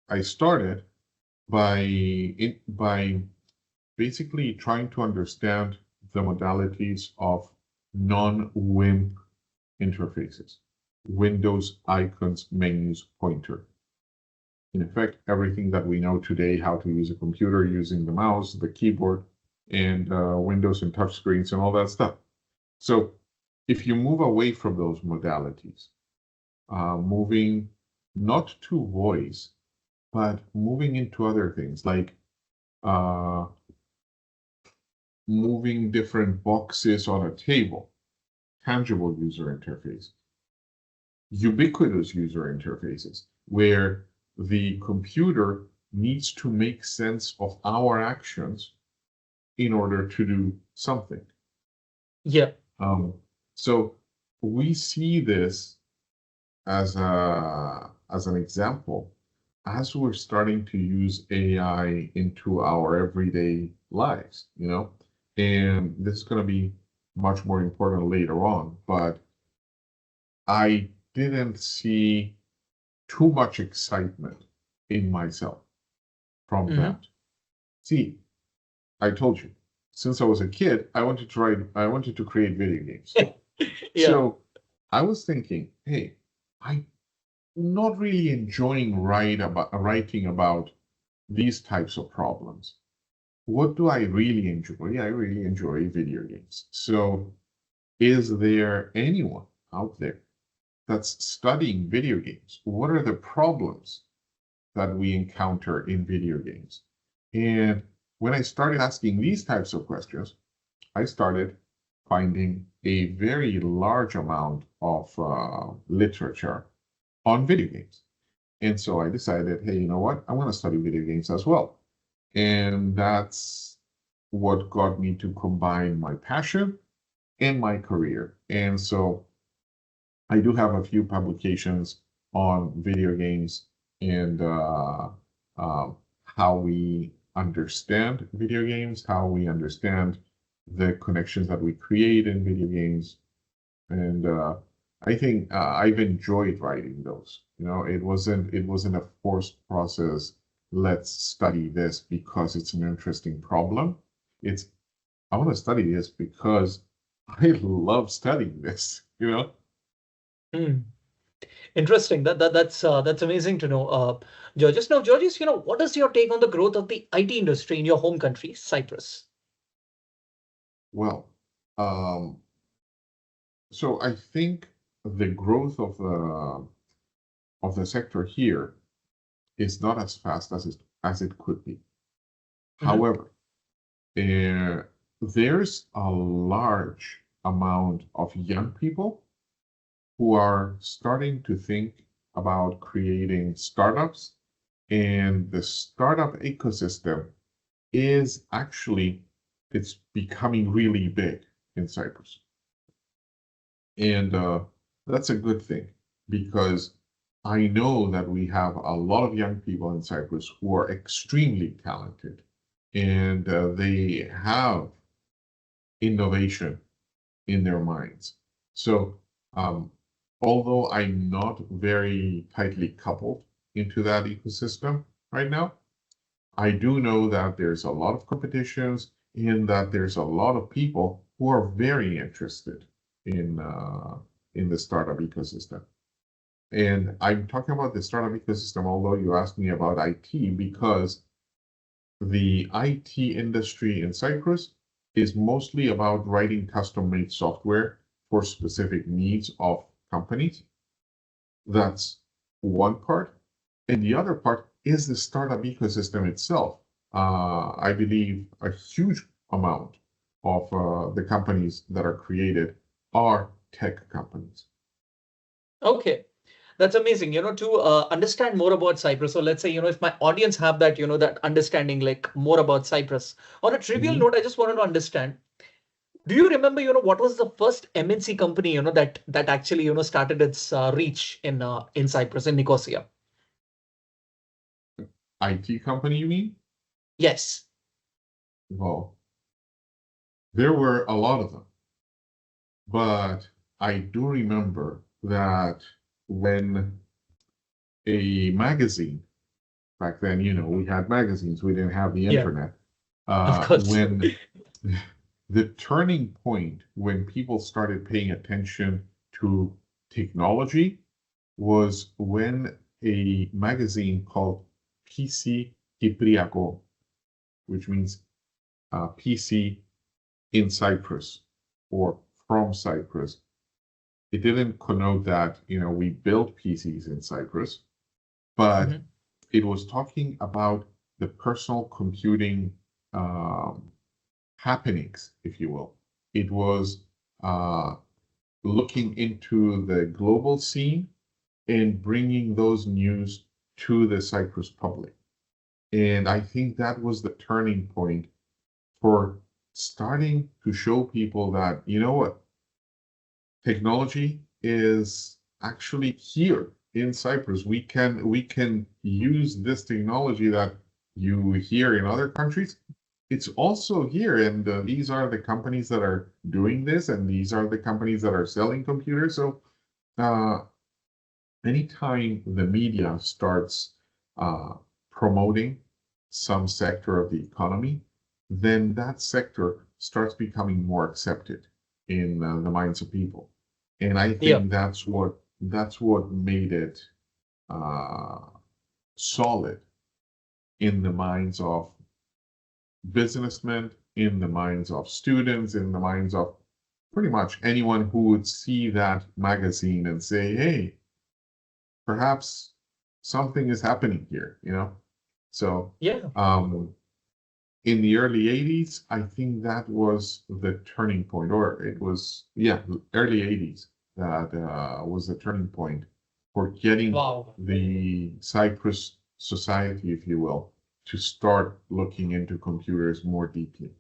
I started by basically trying to understand the modalities of non-WIMP interfaces, Windows icons, menus, pointer. In effect, everything that we know today, how to use a computer using the mouse, the keyboard, and Windows and touchscreens and all that stuff. So if you move away from those modalities, moving not to voice, but moving into other things like uh, moving different boxes on a table, tangible user interface, ubiquitous user interfaces, where the computer needs to make sense of our actions in order to do something. Yeah. So we see this as an example as we're starting to use AI into our everyday lives, and this is going to be much more important later on, but I didn't see too much excitement in myself from that. See, I told you, since I was a kid, I wanted to create video games. Yeah. So I was thinking, hey, I'm not really enjoying writing about these types of problems. What do I really enjoy? I really enjoy video games. So is there anyone out there that's studying video games? What are the problems that we encounter in video games? And when I started asking these types of questions, I started finding a very large amount of literature on video games. And so I decided, hey, you know what? I want to study video games as well. And that's what got me to combine my passion and my career. And so I do have a few publications on video games and how we understand video games, how we understand the connections that we create in video games. And I think I've enjoyed writing those. It wasn't a forced process. Let's study this because it's an interesting problem. It's I want to study this because I love studying this. Hmm. Interesting. That's amazing to know. Georgios. Now, Georgios, what is your take on the growth of the IT industry in your home country, Cyprus? Well, um, so I think the growth of the sector here is not as fast as it could be. Hmm. However, uh, there's a large amount of young people who are starting to think about creating startups, and the startup ecosystem is actually it's becoming really big in Cyprus. And that's a good thing because I know that we have a lot of young people in Cyprus who are extremely talented and they have innovation in their minds. So, although I'm not very tightly coupled into that ecosystem right now, I do know that there's a lot of competitions and that there's a lot of people who are very interested in the startup ecosystem. And I'm talking about the startup ecosystem, although you asked me about IT, because the IT industry in Cyprus is mostly about writing custom-made software for specific needs of companies. That's one part. And the other part is the startup ecosystem itself. I believe a huge amount of the companies that are created are tech companies. Okay. That's amazing, to understand more about Cyprus. So let's say, if my audience have that, that understanding like more about Cyprus. On a trivial Mhm. note, I just wanted to understand, do you remember, what was the first MNC company, that actually, started its reach in Cyprus, in Nicosia? IT company, you mean? Yes. Well, there were a lot of them, but I do remember that when a magazine, back then, we had magazines, we didn't have the Yeah, internet. of course. When the turning point when people started paying attention to technology was when a magazine called PC Kypriago, which means PC in Cyprus or from Cyprus. It didn't connote that, we built PCs in Cyprus, but Mhm. it was talking about the personal computing happenings, if you will. It was uh, looking into the global scene and bringing those news to the Cyprus public. And I think that was the turning point for starting to show people that, you know what, technology is actually here in Cyprus. We can use this technology that you hear in other countries. It's also here, and these are the companies that are doing this, and these are the companies that are selling computers. So uh, anytime the media starts uh, promoting some sector of the economy, then that sector starts becoming more accepted in the minds of people. And I Yeah. think that's what made it uh, solid in the minds of businessmen, in the minds of students, in the minds of pretty much anyone who would see that magazine and say, hey, perhaps something is happening here. So Yeah. um, in the early 80s, I think that was the turning point, or it was, yeah, early 80s that was the turning point for getting Wow. the Cyprus society, if you will, to start looking into computers more deeply.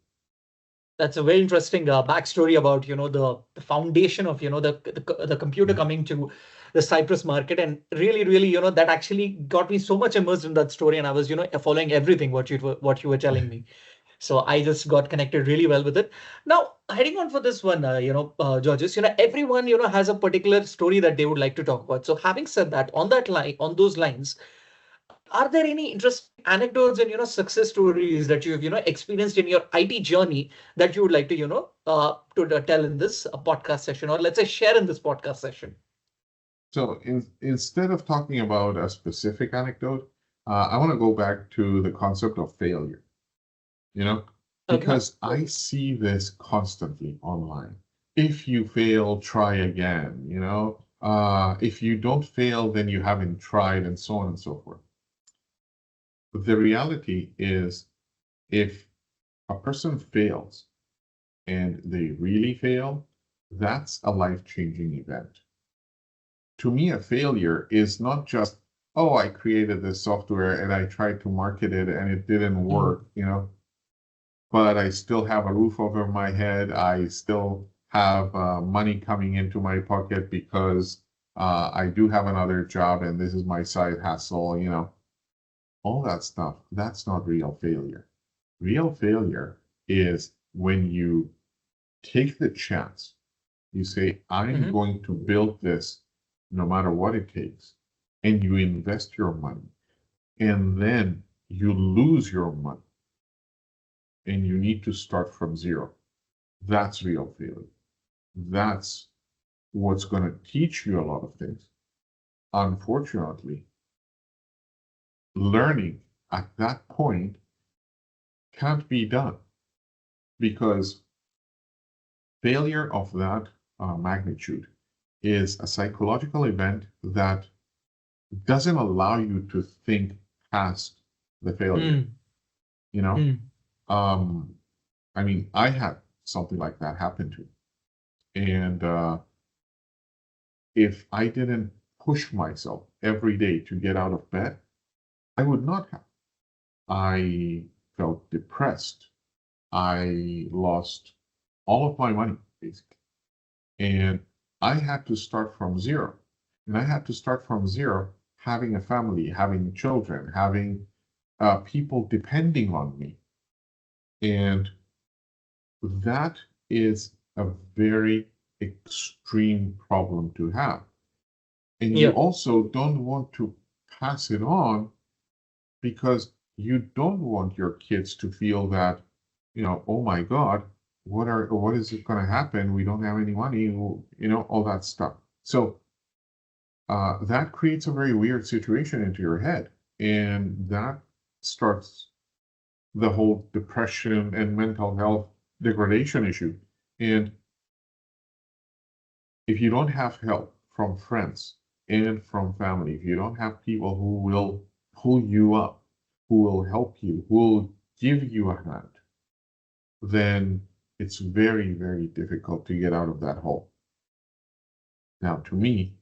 That's a very interesting backstory about the foundation of the computer coming to the Cyprus market, and really really that actually got me so much immersed in that story, and I was following everything what you were telling me. So I just got connected really well with it. Now heading on for this one, Georges, everyone has a particular story that they would like to talk about. So having said that, on those lines, are there any interesting anecdotes and success stories that you've experienced in your IT journey that you would like to tell in this podcast session, or let's say share in this podcast session? So instead of talking about a specific anecdote, I want to go back to the concept of failure, you know, Okay. because I see this constantly online. If you fail, try again, if you don't fail, then you haven't tried, and so on and so forth. But the reality is, if a person fails and they really fail, that's a life-changing event. To me, a failure is not just, oh, I created this software and I tried to market it and it didn't Mm. work, but I still have a roof over my head. I still have money coming into my pocket because I do have another job and this is my side hustle. All that stuff. That's not real failure. Real failure is when you take the chance. You say, I'm Hmm. going to build this no matter what it takes. And you invest your money. And then you lose your money and you need to start from zero. That's real failure. That's what's going to teach you a lot of things. Unfortunately, learning at that point can't be done because failure of that magnitude is a psychological event that doesn't allow you to think past the failure. Mm. You know, Mm. um, I mean, I had something like that happen to me, and if I didn't push myself every day to get out of bed, I would not have. I felt depressed. I lost all of my money, basically. And I had to start from zero. And I had to start from zero, having a family, having children, having people depending on me. And that is a very extreme problem to have. And you Yeah. also don't want to pass it on because you don't want your kids to feel that, oh my God, what is it going to happen? We don't have any money, all that stuff. So that creates a very weird situation into your head. And that starts the whole depression and mental health degradation issue. And if you don't have help from friends and from family, if you don't have people who will pull you up, who will help you, who will give you a hand, then it's very, very difficult to get out of that hole. Now, to me,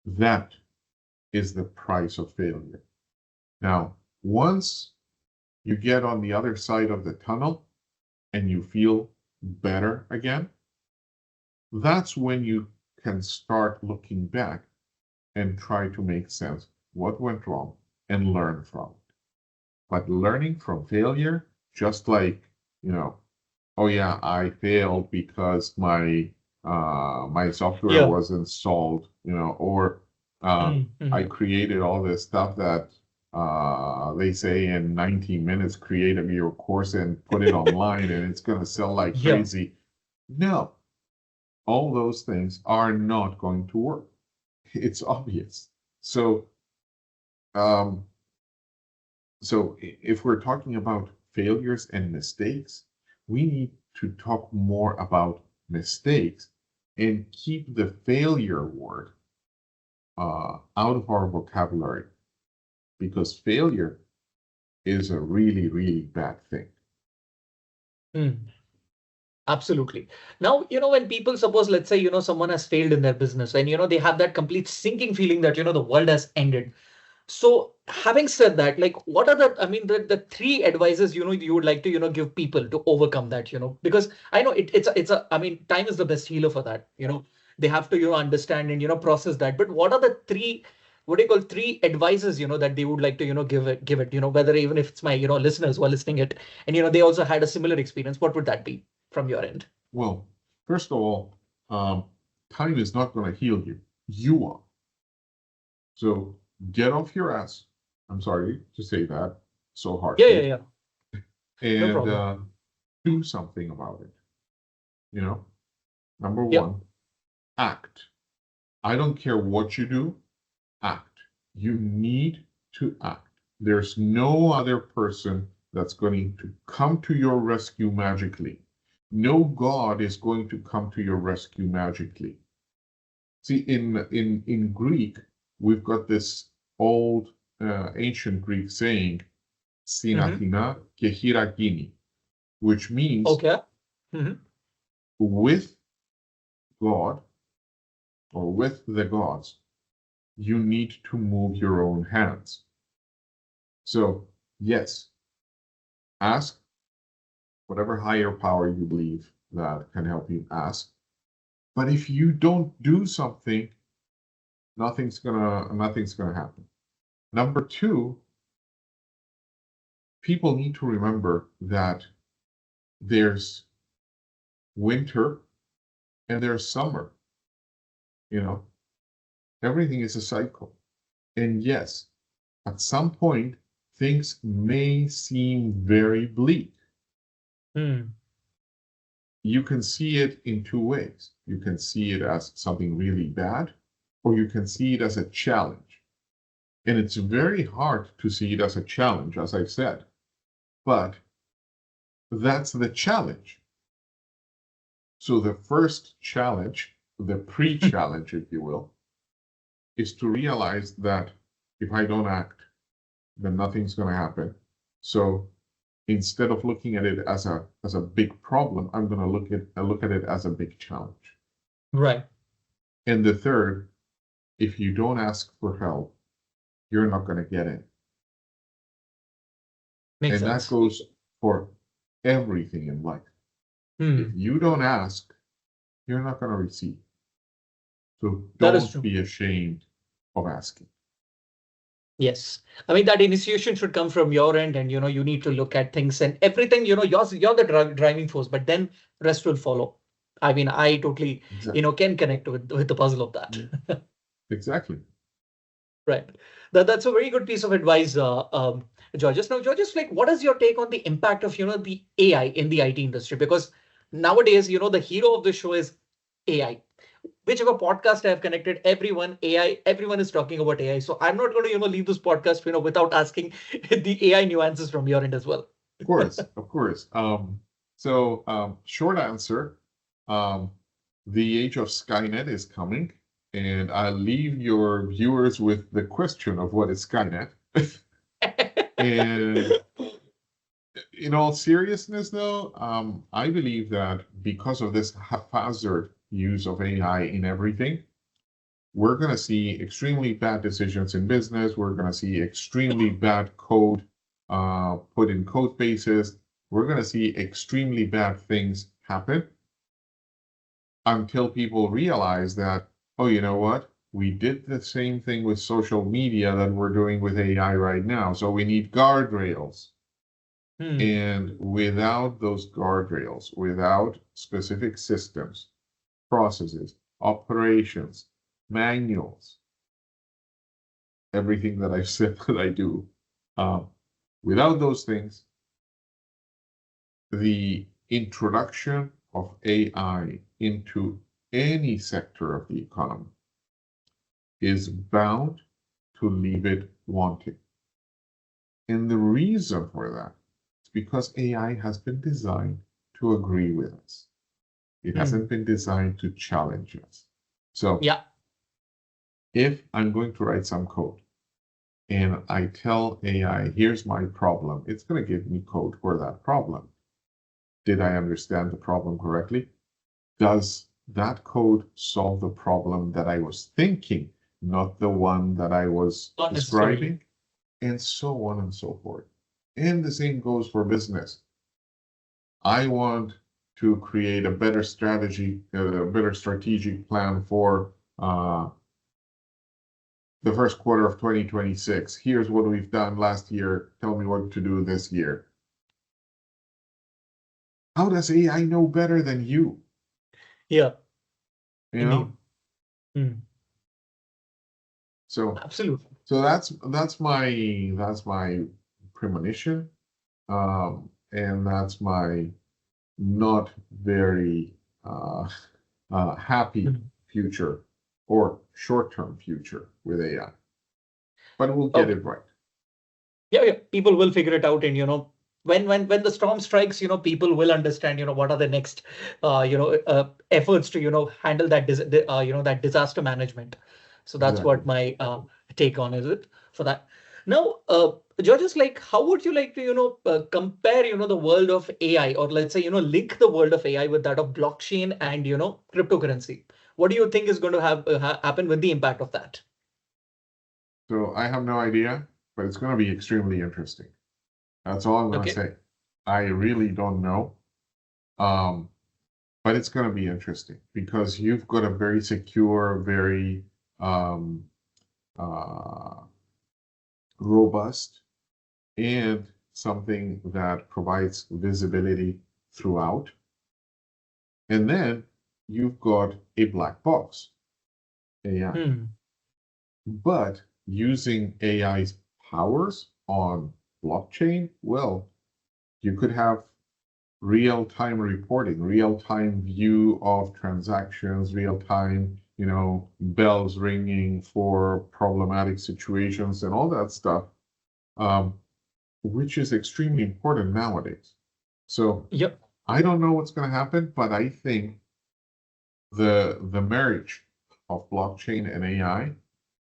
that is the price of failure. Now, once you get on the other side of the tunnel and you feel better again, that's when you can start looking back and try to make sense what went wrong and learn from it. But learning from failure, just like, oh yeah, I failed because my software Yeah. was installed, or I created all this stuff that they say in 90 minutes, create your course and put it online and it's going to sell like Yeah. crazy. No, all those things are not going to work. It's obvious. So, if we're talking about failures and mistakes, we need to talk more about mistakes and keep the failure word out of our vocabulary, because failure is a really, really bad thing. Absolutely. Now, when people suppose, let's say, someone has failed in their business and, they have that complete sinking feeling that, the world has ended. So having said that, like, what are the three advices, you would like to, give people to overcome that, because I know time is the best healer for that, they have to, understand and, process that. But what are the three, what do you call three advices, that they would like to, give it, whether even if it's my, listeners who are listening it and, they also had a similar experience, what would that be from your end? Well, first of all, time is not going to heal you. You are. So get off your ass. I'm sorry to say that so Yeah, harshly. yeah, yeah. No And problem. do something about it. Number Yep. one, act. I don't care what you do, act. You need to act. There's no other person that's going to come to your rescue magically. No God is going to come to your rescue magically. See, in Greek, we've got this old ancient Greek saying, "Sinathina ke hiragini," which means Okay. Mm-hmm. with God or with the gods, you need to move your own hands. So, yes, ask whatever higher power you believe that can help you, ask. But if you don't do something, nothing's gonna happen. Number two, people need to remember that there's winter and there's summer. Everything is a cycle. And yes, at some point, things may seem very bleak. You can see it in two ways. You can see it as something really bad, or you can see it as a challenge. And it's very hard to see it as a challenge, as I said. But that's the challenge. So the first challenge, the pre-challenge, if you will, is to realize that if I don't act, then nothing's going to happen. So instead of looking at it as a big problem, I'm going to look at it as a big challenge. Right. And the third if you don't ask for help, you're not going to get it. Makes And that sense. goes for everything in life. If you don't ask, you're not going to receive. So That is don't true. be ashamed of asking. Yes. I mean, that initiation should come from your end, and you need to look at things and everything, you're the driving force, but then rest will follow. I mean, I totally, Exactly. can connect with the puzzle of that. Exactly. Right. That's a very good piece of advice, Georgios. Now, Georgios, like, what is your take on the impact of, the AI in the IT industry? Because nowadays, the hero of the show is AI. Whichever podcast I have connected, everyone AI, everyone is talking about AI. So I'm not going to, leave this podcast, without asking the AI nuances from your end as well. Of course, of course. Short answer, the age of Skynet is coming, and I'll leave your viewers with the question of what is Skynet. And in all seriousness, though, I believe that because of this haphazard use of AI in everything, we're going to see extremely bad decisions in business. We're going to see extremely bad code put in code bases. We're going to see extremely bad things happen until people realize that, oh, you know what? We did the same thing with social media that we're doing with AI right now. So we need guardrails. And without those guardrails, without specific systems, processes, operations, manuals, everything that I've said that I do, without those things, the introduction of AI into any sector of the economy is bound to leave it wanting. And the reason for that is because AI has been designed to agree with us. It hasn't been designed to challenge us. So Yeah. if I'm going to write some code and I tell AI, here's my problem, it's going to give me code for that problem. Did I understand the problem correctly? Does that code solve the problem that I was thinking, not the one that I was Not necessarily. describing? And so on and so forth. And the same goes for business. I want to create a better strategy, a better strategic plan for the first quarter of 2026. Here's what we've done last year. Tell me what to do this year. How does AI know better than you? Yeah. You know? So Absolutely. so that's my premonition. And that's my not very happy future or short-term future with AI. But we'll get it right. Yeah, people will figure it out, and when the storm strikes, people will understand, what are the next efforts to handle that that disaster management. So that's Exactly. what my take on is it for that. Now, Georgios, like, how would you like to compare the world of AI, or let's say link the world of AI with that of blockchain and cryptocurrency? What do you think is going to have happen with the impact of that? So I have no idea, but it's going to be extremely interesting. That's all I'm going to say. I really don't know. But it's going to be interesting because you've got a very secure, very robust, and something that provides visibility throughout. And then you've got a black box, AI. But using AI's powers on blockchain, well, you could have real-time reporting, real-time view of transactions, real-time, bells ringing for problematic situations and all that stuff, which is extremely important nowadays. So Yep. I don't know what's going to happen, but I think the marriage of blockchain and AI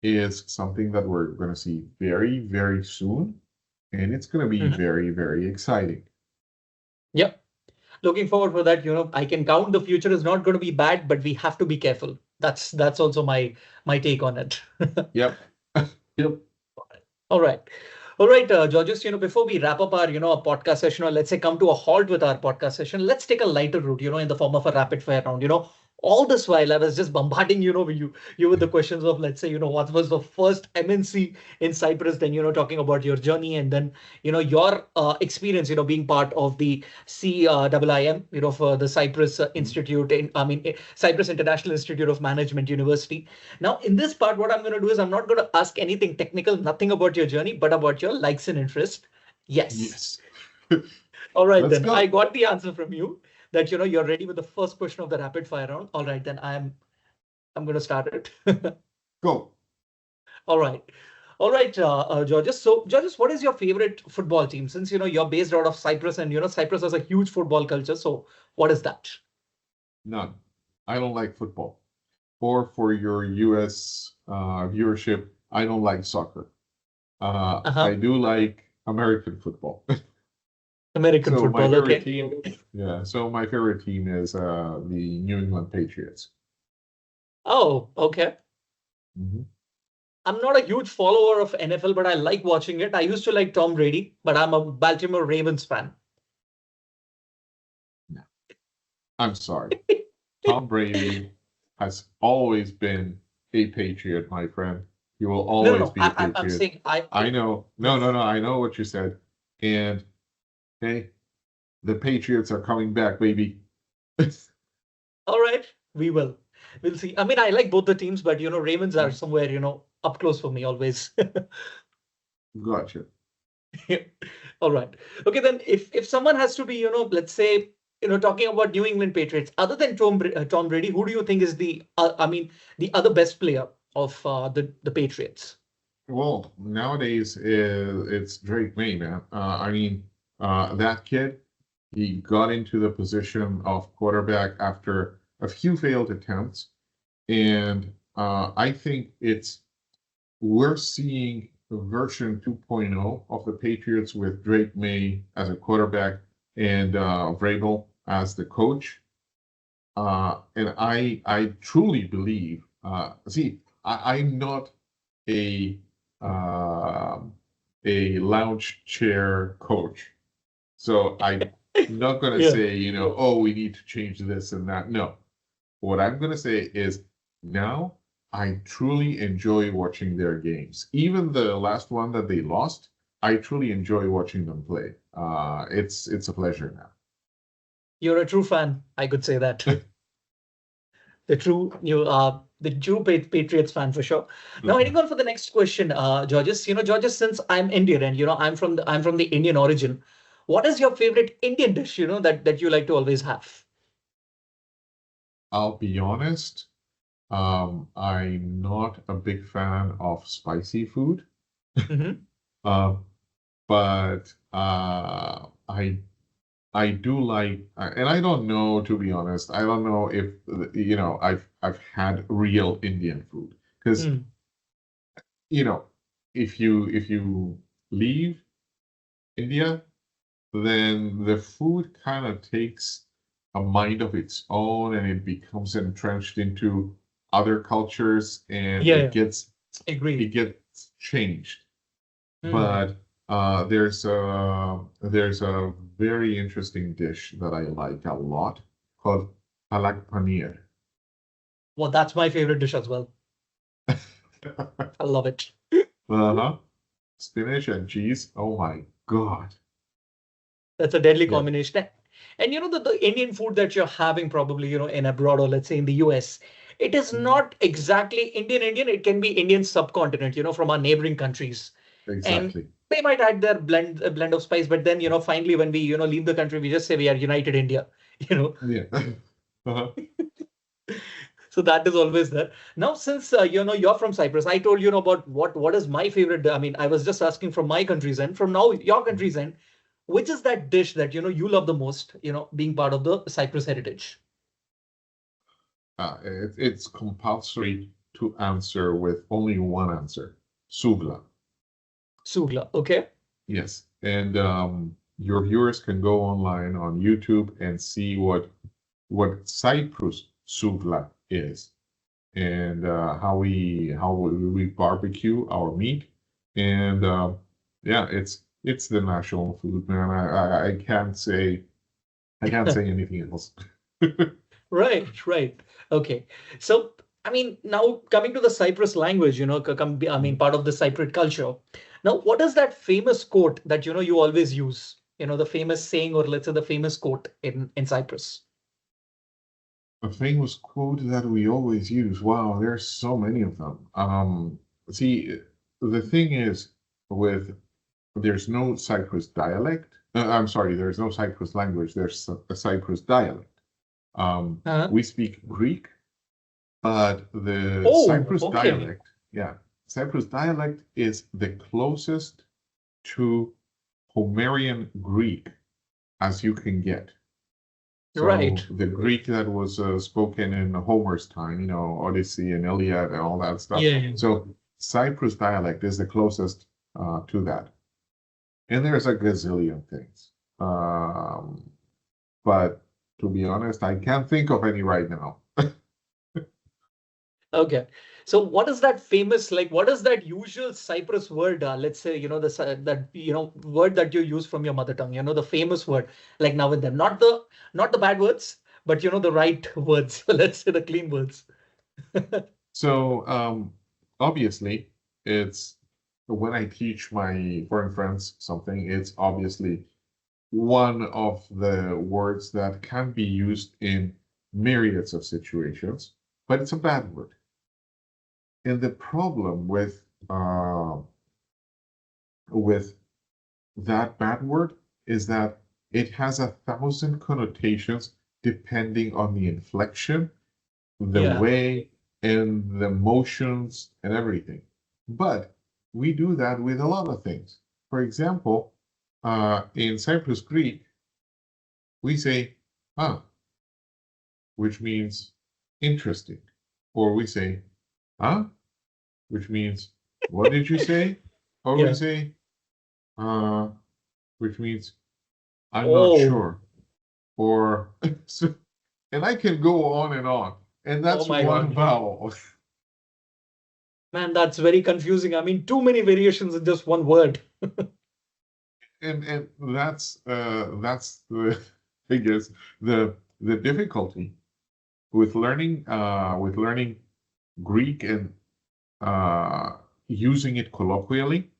is something that we're going to see very, very soon, and it's going to be very, very exciting. Yep. Looking forward for that. I can count the future is not going to be bad, but we have to be careful. That's also my take on it. Yep. Yep. All right. All right, Georgios, before we wrap up our, our podcast session, or let's say come to a halt with our podcast session, let's take a lighter route, in the form of a rapid fire round. All this while I was just bombarding, you with the questions of, let's say, what was the first MNC in Cyprus, then, talking about your journey, and then, your experience, being part of the CIIM, for the Cyprus Institute, Cyprus International Institute of Management University. Now, in this part, what I'm going to do is I'm not going to ask anything technical, nothing about your journey, but about your likes and interests. Yes. All right, Let's then. go. I got the answer from you that, you're ready with the first question of the rapid fire round. All right, then I'm going to start it. Go. All right. All right, Georgios. So, Georgios, what is your favorite football team? Since, you're based out of Cyprus and, Cyprus has a huge football culture. So what is that? None. I don't like football. Or for your US viewership, I don't like soccer. I do like American football. American So my football, favorite okay. team, yeah. So my favorite team is the New England Patriots. Oh, okay. Mhm. I'm not a huge follower of NFL, but I like watching it. I used to like Tom Brady, but I'm a Baltimore Ravens fan. No, I'm sorry. Tom Brady has always been a Patriot, my friend. He will No, no, always no. be a I'm Patriot. saying I know. No, yes. no, no. I know what you said. And hey, the Patriots are coming back, baby. All right, we'll see. I mean, I like both the teams, but Ravens are somewhere, up close for me always. Gotcha. All right. Okay, then if someone has to be, let's say, talking about New England Patriots, other than Tom Brady, who do you think is the the other best player of the Patriots? Well, nowadays it's Drake May, man. That kid, he got into the position of quarterback after a few failed attempts, and I think we're seeing version 2.0 of the Patriots with Drake May as a quarterback and Vrabel as the coach. And I truly believe. I'm not a a lounge chair coach, so I'm not going to Yeah. say, oh, we need to change this and that. No, what I'm going to say is now I truly enjoy watching their games. Even the last one that they lost, I truly enjoy watching them play. It's a pleasure now. You're a true fan, I could say that. The true Patriots fan for sure. Now heading on for the next question, Georges. Georges, since I'm Indian and I'm from the Indian origin, what is your favorite Indian dish? That you like to always have. I'll be honest. I'm not a big fan of spicy food. Mm-hmm. But I do like, and I don't know, to be honest. I don't know if I've had real Indian food because Mm. if you leave India, then the food kind of takes a mind of its own and it becomes entrenched into other cultures and Yeah, it gets agreed. changed. Mm. But there's a very interesting dish that I like a lot called palak paneer. Well, that's my favorite dish as well. I love it. Uh-huh. Spinach and cheese. Oh my God. That's a deadly Yeah, combination. And the Indian food that you're having probably, in abroad or let's say in the US, it is not exactly Indian. It can be Indian subcontinent, from our neighboring countries. And exactly. they might add their blend of spice, but then, finally when we, leave the country, we just say we are United India, you know. Yeah. Uh-huh. So that is always there. Now, since you're from Cyprus, I told you know about what is my favorite. I mean, I was just asking from my country's end, from now your country's end, which is that dish that you love the most, being part of the Cyprus heritage? It's compulsory to answer with only one answer. Sugla. Sugla, okay? Yes. And your viewers can go online on YouTube and see what Cyprus sugla is. and how we barbecue our meat, and yeah, it's the national food, man. I can't say anything else. Right, right. Okay. So, I mean, now coming to the Cyprus language, I mean, part of the Cypriot culture. Now, what is that famous quote that, you always use? The famous saying, or let's say the famous quote in Cyprus. A famous quote that we always use. Wow, there's so many of them. See, the thing is, with there's no Cyprus dialect. I'm sorry, there's no Cyprus language. There's a Cyprus dialect. We speak Greek, but the Cyprus dialect, Cyprus dialect is the closest to Homerian Greek as you can get. So Right. the Greek that was spoken in Homer's time, Odyssey and Iliad and all that stuff. Yeah. So Cyprus dialect is the closest to that. And there's a gazillion things. But to be honest, I can't think of any right now. Okay. So what is that famous, what is that usual Cyprus word? Let's say, word that you use from your mother tongue, the famous word, like now and then, not the bad words, but the right words. Let's say the clean words. So obviously it's when I teach my foreign friends something, it's obviously one of the words that can be used in myriads of situations, but it's a bad word. And the problem with that bad word is that it has 1,000 connotations depending on the inflection, the way, and the motions and everything. But we do that with a lot of things. For example, in Cyprus Greek, we say which means interesting, or we say which means what did you say, or we say which means I'm not sure, or and I can go on, and that's one vowel. Man, that's very confusing. I mean, too many variations in just one word. and that's the I guess the difficulty with learning Greek and using it colloquially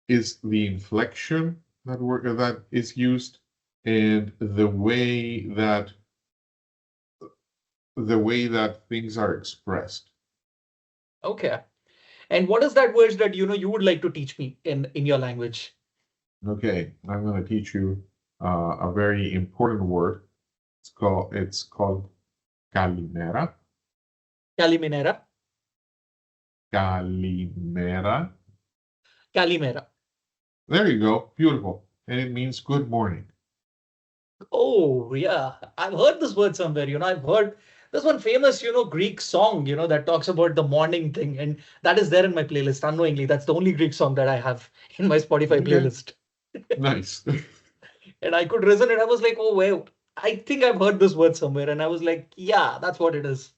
is the inflection that is used, and the way that things are expressed. Okay. And what is that word that you would like to teach me in your language? Okay, I'm going to teach you a very important word. It's called Kalimera. Kalimera. Kalimera. Kalimera. There you go. Beautiful. And it means good morning. Oh, yeah. I've heard this word somewhere. I've heard there's one famous, Greek song, that talks about the morning thing. And that is there in my playlist unknowingly. That's the only Greek song that I have in my Spotify playlist. Nice. And I could resonate. I was like, oh, well, I think I've heard this word somewhere. And I was like, yeah, that's what it is.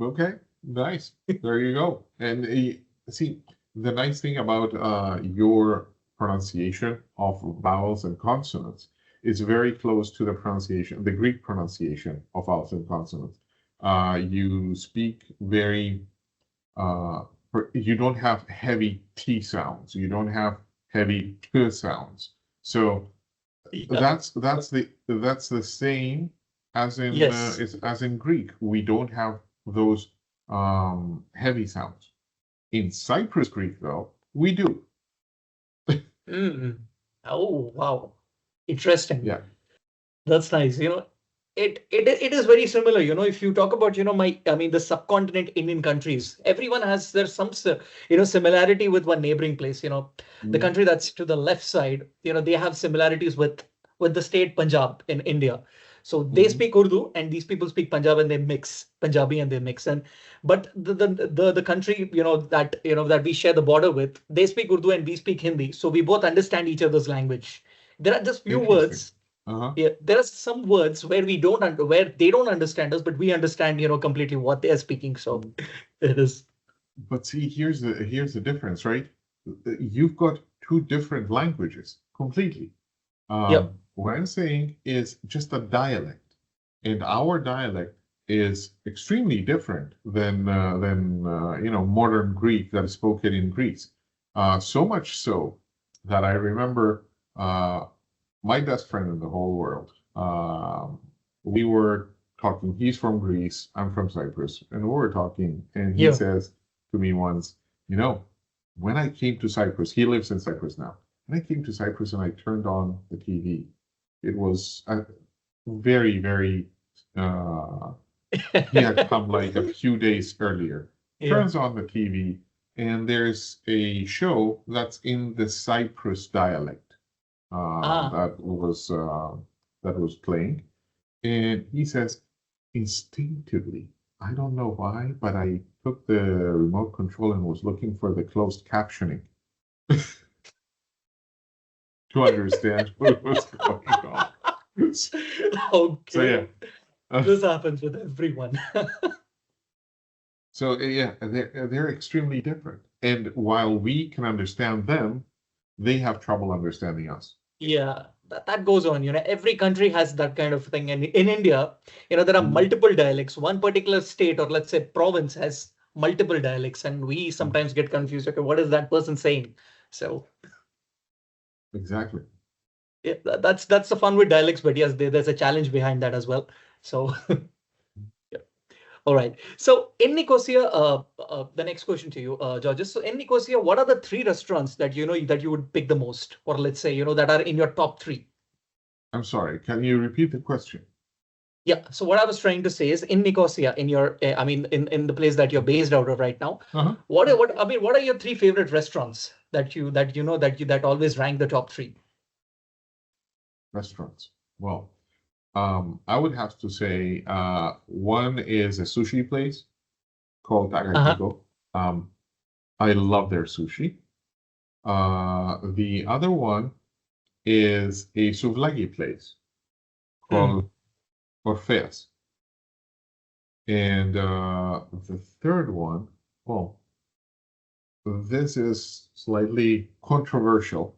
Okay, nice. There you go. And see, the nice thing about your pronunciation of vowels and consonants is very close to the Greek pronunciation of vowels and consonants. You speak very, you don't have heavy T sounds. You don't have heavy T sounds. So that's the same as in as in Greek. We don't have those heavy sounds. In Cyprus Greek, though, we do. Oh, wow. Interesting. Yeah. That's nice. It is very similar. If you talk about, the subcontinent Indian countries, everyone has there's some, similarity with one neighboring place. The country that's to the left side, they have similarities with the state Punjab in India. So they speak Urdu, and these people speak Punjab, and they mix Punjabi, and they mix. But the country that we share the border with, they speak Urdu and we speak Hindi, so we both understand each other's language. There are just few words Yeah, there are some words where where they don't understand us, but we understand, completely what they are speaking. So it is. But see, here's the difference, right? You've got two different languages completely. Yep. What I'm saying is just a dialect, and our dialect is extremely different than modern Greek that is spoken in Greece. So much so that I remember my best friend in the whole world. We were talking. He's from Greece. I'm from Cyprus, and we were talking, and he Yeah. says to me once, when I came to Cyprus, he lives in Cyprus now. When I came to Cyprus and I turned on the TV, it was very, very. He had come like a few days earlier. Yeah. Turns on the TV, and there's a show that's in the Cyprus dialect that was playing, and he says instinctively, I don't know why, but I took the remote control and was looking for the closed captioning to understand what was going on. Okay. So yeah. This happens with everyone. So yeah, they're extremely different. And while we can understand them, they have trouble understanding us. Yeah, that goes on. Every country has that kind of thing. And in India, there are multiple dialects. One particular state, or let's say province, has multiple dialects, and we sometimes get confused. Okay, what is that person saying? So Exactly. yeah, that's the fun with dialects. But yes, there's a challenge behind that as well. So yeah. All right. So in Nicosia, the next question to you, Georges. So in Nicosia, what are the three restaurants that that you would pick the most, or let's say that are in your top three? I'm sorry, can you repeat the question? Yeah. So what I was trying to say is in Nicosia, in your, I mean, in the place that you're based out of right now, what are your three favorite restaurants that always rank the top three? Restaurants. Well, I would have to say one is a sushi place called Tagakigo. I love their sushi. The other one is a souvlaki place called Orpheus. And the third one, well, this is slightly controversial,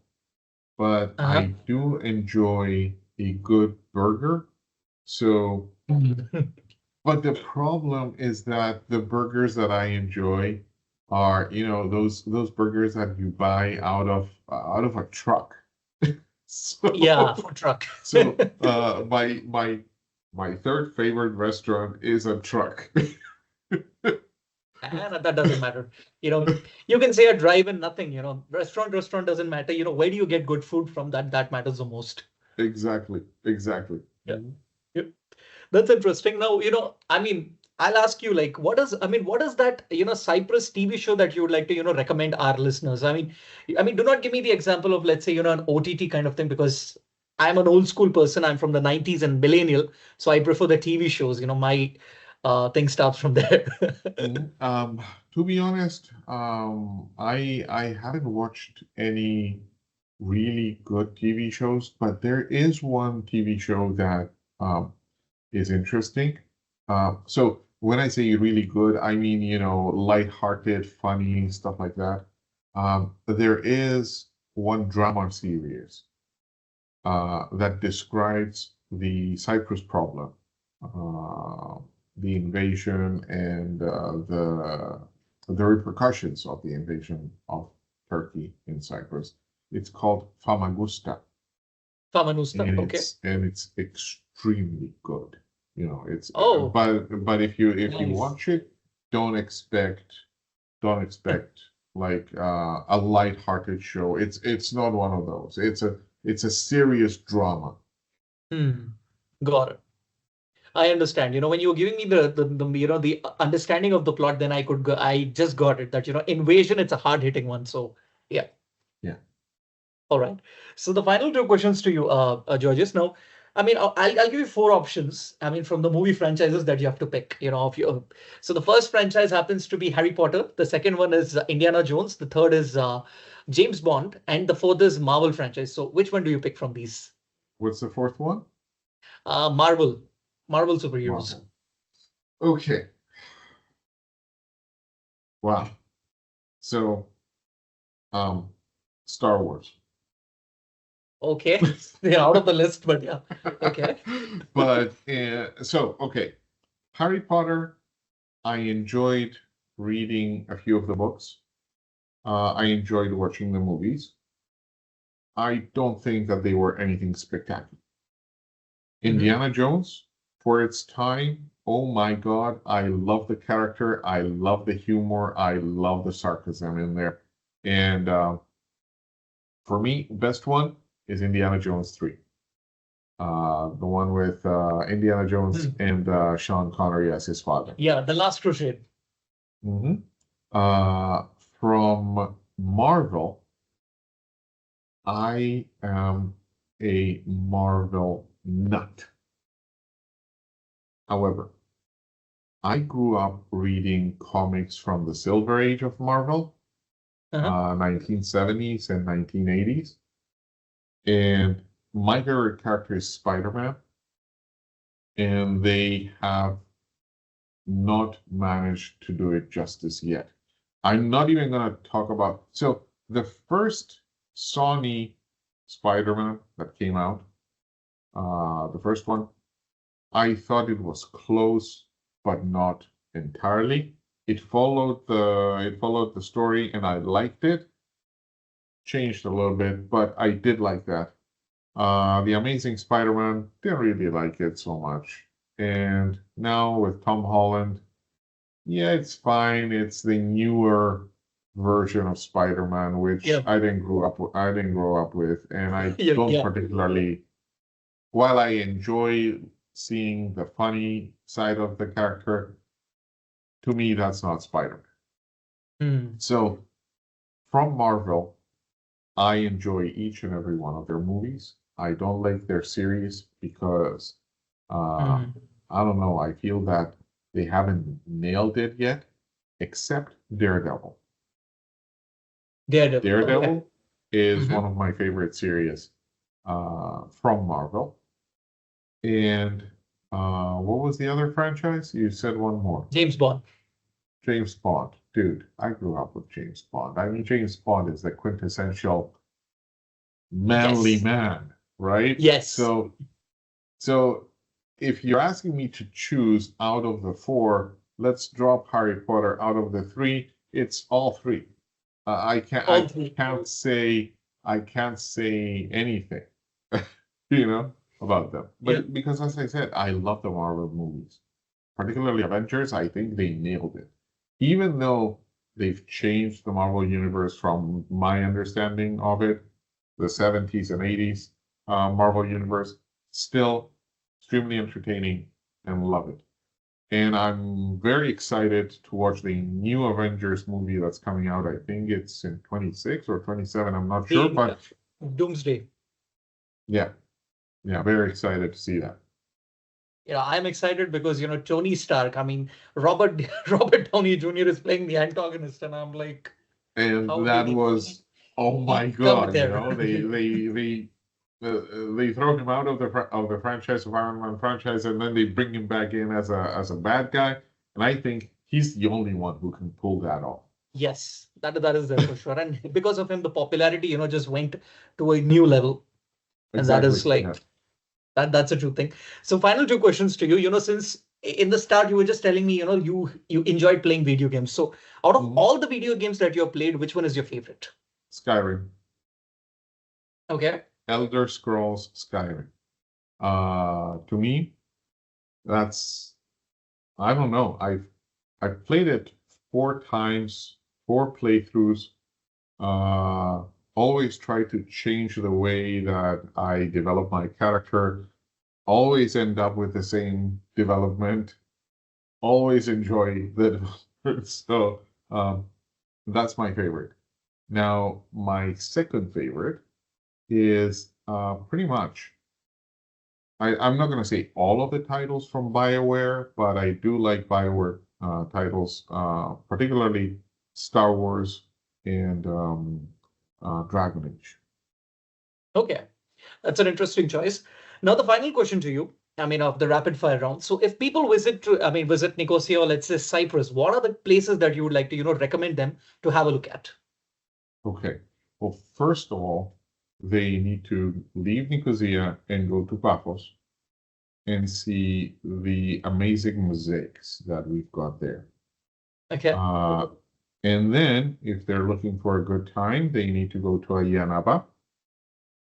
but I do enjoy a good burger. So, but the problem is that the burgers that I enjoy are, those burgers that you buy out of a truck. So, Yeah, food truck. So my third favorite restaurant is a truck. And that doesn't matter. You can say a drive-in, nothing. Restaurant doesn't matter. Where do you get good food from? That matters the most. Exactly. Yeah. Yeah. That's interesting. Now, I mean, I'll ask you, like, what is that, Cyprus TV show that you would like to, recommend our listeners? I mean, do not give me the example of, let's say, an OTT kind of thing, because I'm an old school person. I'm from the 90s and millennial. So I prefer the TV shows. My thing starts from there. To be honest, I haven't watched any really good TV shows, but there is one TV show that is interesting. So when I say really good, I mean, lighthearted, funny, stuff like that. There is one drama series that describes the Cyprus problem, the invasion and the repercussions of the invasion of Turkey in Cyprus. It's called Famagusta. Famagusta, okay. And it's extremely good. It's but if you watch it, don't expect like a light-hearted show. It's not one of those. It's a serious drama. Got it. I understand. When you were giving me the understanding of the plot, then I just got it that, invasion, it's a hard hitting one. So yeah. Yeah. All right. So the final two questions to you, Georges. Now, I mean, I'll give you four options. I mean, from the movie franchises that you have to pick, so the first franchise happens to be Harry Potter. The second one is Indiana Jones. The third is James Bond. And the fourth is Marvel franchise. So which one do you pick from these? What's the fourth one? Marvel superheroes. Marvel. Okay. Wow. So, Star Wars. Okay, they're out of the list, but yeah. Okay. But okay, Harry Potter. I enjoyed reading a few of the books. I enjoyed watching the movies. I don't think that they were anything spectacular. Indiana Jones, for its time, oh my God, I love the character. I love the humor. I love the sarcasm in there. And for me, best one is Indiana Jones 3. The one with Indiana Jones and Sean Connery as his father. Yeah, The Last Crusade. From Marvel, I am a Marvel nut. However, I grew up reading comics from the Silver Age of Marvel, 1970s and 1980s. And my favorite character is Spider-Man. And they have not managed to do it justice yet. I'm not even going to talk about... So the first Sony Spider-Man that came out, the first one, I thought it was close, but not entirely. It followed the story, and I liked it. Changed a little bit, but I did like that. The Amazing Spider-Man, didn't really like it so much. And now with Tom Holland, yeah, it's fine. It's the newer version of Spider-Man, which I didn't grow up with, and I don't particularly. While I enjoy seeing the funny side of the character, to me that's not Spider-Man. So, from Marvel, I enjoy each and every one of their movies. I don't like their series because I don't know. I feel that they haven't nailed it yet, except Daredevil. Daredevil is one of my favorite series from Marvel. And what was the other franchise? You said one more. James Bond. James Bond. Dude, I grew up with James Bond. I mean, James Bond is the quintessential manly man, right? Yes. So if you're asking me to choose out of the four, let's drop Harry Potter out of the three. It's all three. I can't say anything, about them. But because, as I said, I love the Marvel movies, particularly Avengers. I think they nailed it. Even though they've changed the Marvel universe from my understanding of it, the 70s and 80s Marvel universe, still extremely entertaining and love it. And I'm very excited to watch the new Avengers movie that's coming out. I think it's in 26 or 27. I'm not sure, but Doomsday. Yeah, very excited to see that. I'm excited because Tony Stark. I mean, Robert Downey Jr. is playing the antagonist, and I'm like, and that was, oh my God, they throw him out of the franchise, of Iron Man franchise, and then they bring him back in as a bad guy. And I think he's the only one who can pull that off. Yes, that is there for sure. And because of him, the popularity, just went to a new level. And that is like, that's a true thing. So final two questions to you. Since in the start, you were just telling me, you enjoyed playing video games. So out of all the video games that you have played, which one is your favorite? Skyrim. Okay. Elder Scrolls Skyrim. To me, that's, I don't know. I've played it 4 times, 4 playthroughs. Always try to change the way that I develop my character. Always end up with the same development. Always enjoy the development. So that's my favorite. Now, my second favorite is pretty much, I'm not going to say all of the titles from BioWare, but I do like BioWare titles, particularly Star Wars and Dragon Age. Okay. That's an interesting choice. Now, the final question to you, I mean, of the rapid fire round. So if people visit Nicosia or let's say Cyprus, what are the places that you would like to, recommend them to have a look at? Okay. Well, first of all, they need to leave Nicosia and go to Paphos and see the amazing mosaics that we've got there. Okay. And then, if they're looking for a good time, they need to go to Ayanaba.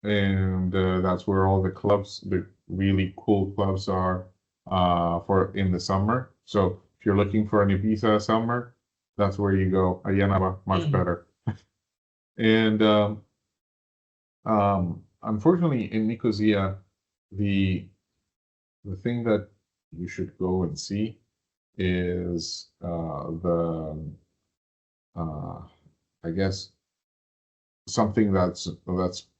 And that's where all the clubs, the really cool clubs are for in the summer. So if you're looking for an Ibiza summer, that's where you go. Ayanaba, much better. And unfortunately, in Nicosia, the thing that you should go and see is I guess something that's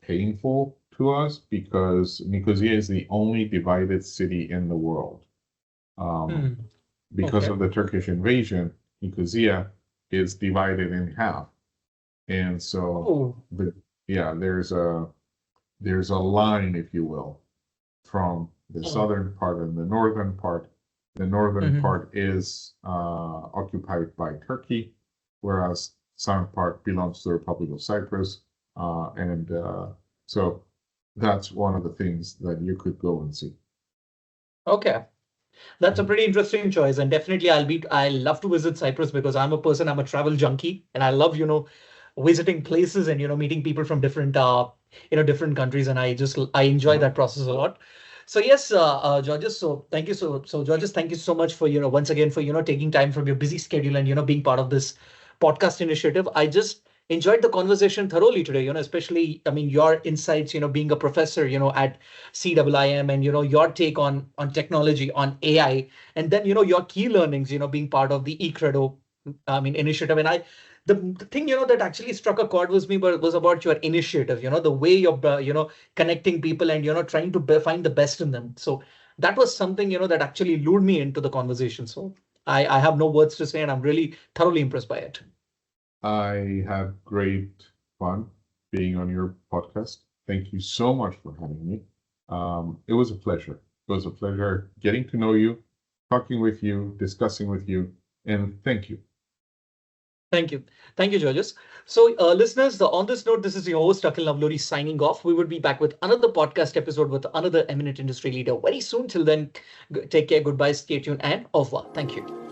painful to us, because Nicosia is the only divided city in the world. Because of the Turkish invasion, Nicosia is divided in half. And so there's a line, if you will, from the southern part and the northern part. The northern part is occupied by Turkey, whereas southern part belongs to the Republic of Cyprus. So that's one of the things that you could go and see. Okay. That's a pretty interesting choice. And definitely I love to visit Cyprus because I'm a travel junkie, and I love, visiting places and, meeting people from different, different countries. And I enjoy that process a lot. So yes, Georgios, so thank you. So Georgios, thank you so much for, once again for, taking time from your busy schedule and, being part of this podcast initiative. I just enjoyed the conversation thoroughly today, especially, I mean, your insights, being a professor, at CIIM, and, your take on technology, on AI, and then, your key learnings, being part of the eCREDO, initiative. And the thing, that actually struck a chord with me was about your initiative, the way you're, connecting people and, trying to find the best in them. So that was something, that actually lured me into the conversation. So I have no words to say, and I'm really thoroughly impressed by it. I had great fun being on your podcast. Thank you so much for having me. It was a pleasure. It was a pleasure getting to know you, talking with you, discussing with you, and thank you. Thank you. Thank you, Georgios. So, listeners, on this note, this is your host, Akhil Navluri, signing off. We will be back with another podcast episode with another eminent industry leader very soon. Till then, take care, goodbye, stay tuned, and au revoir. Thank you.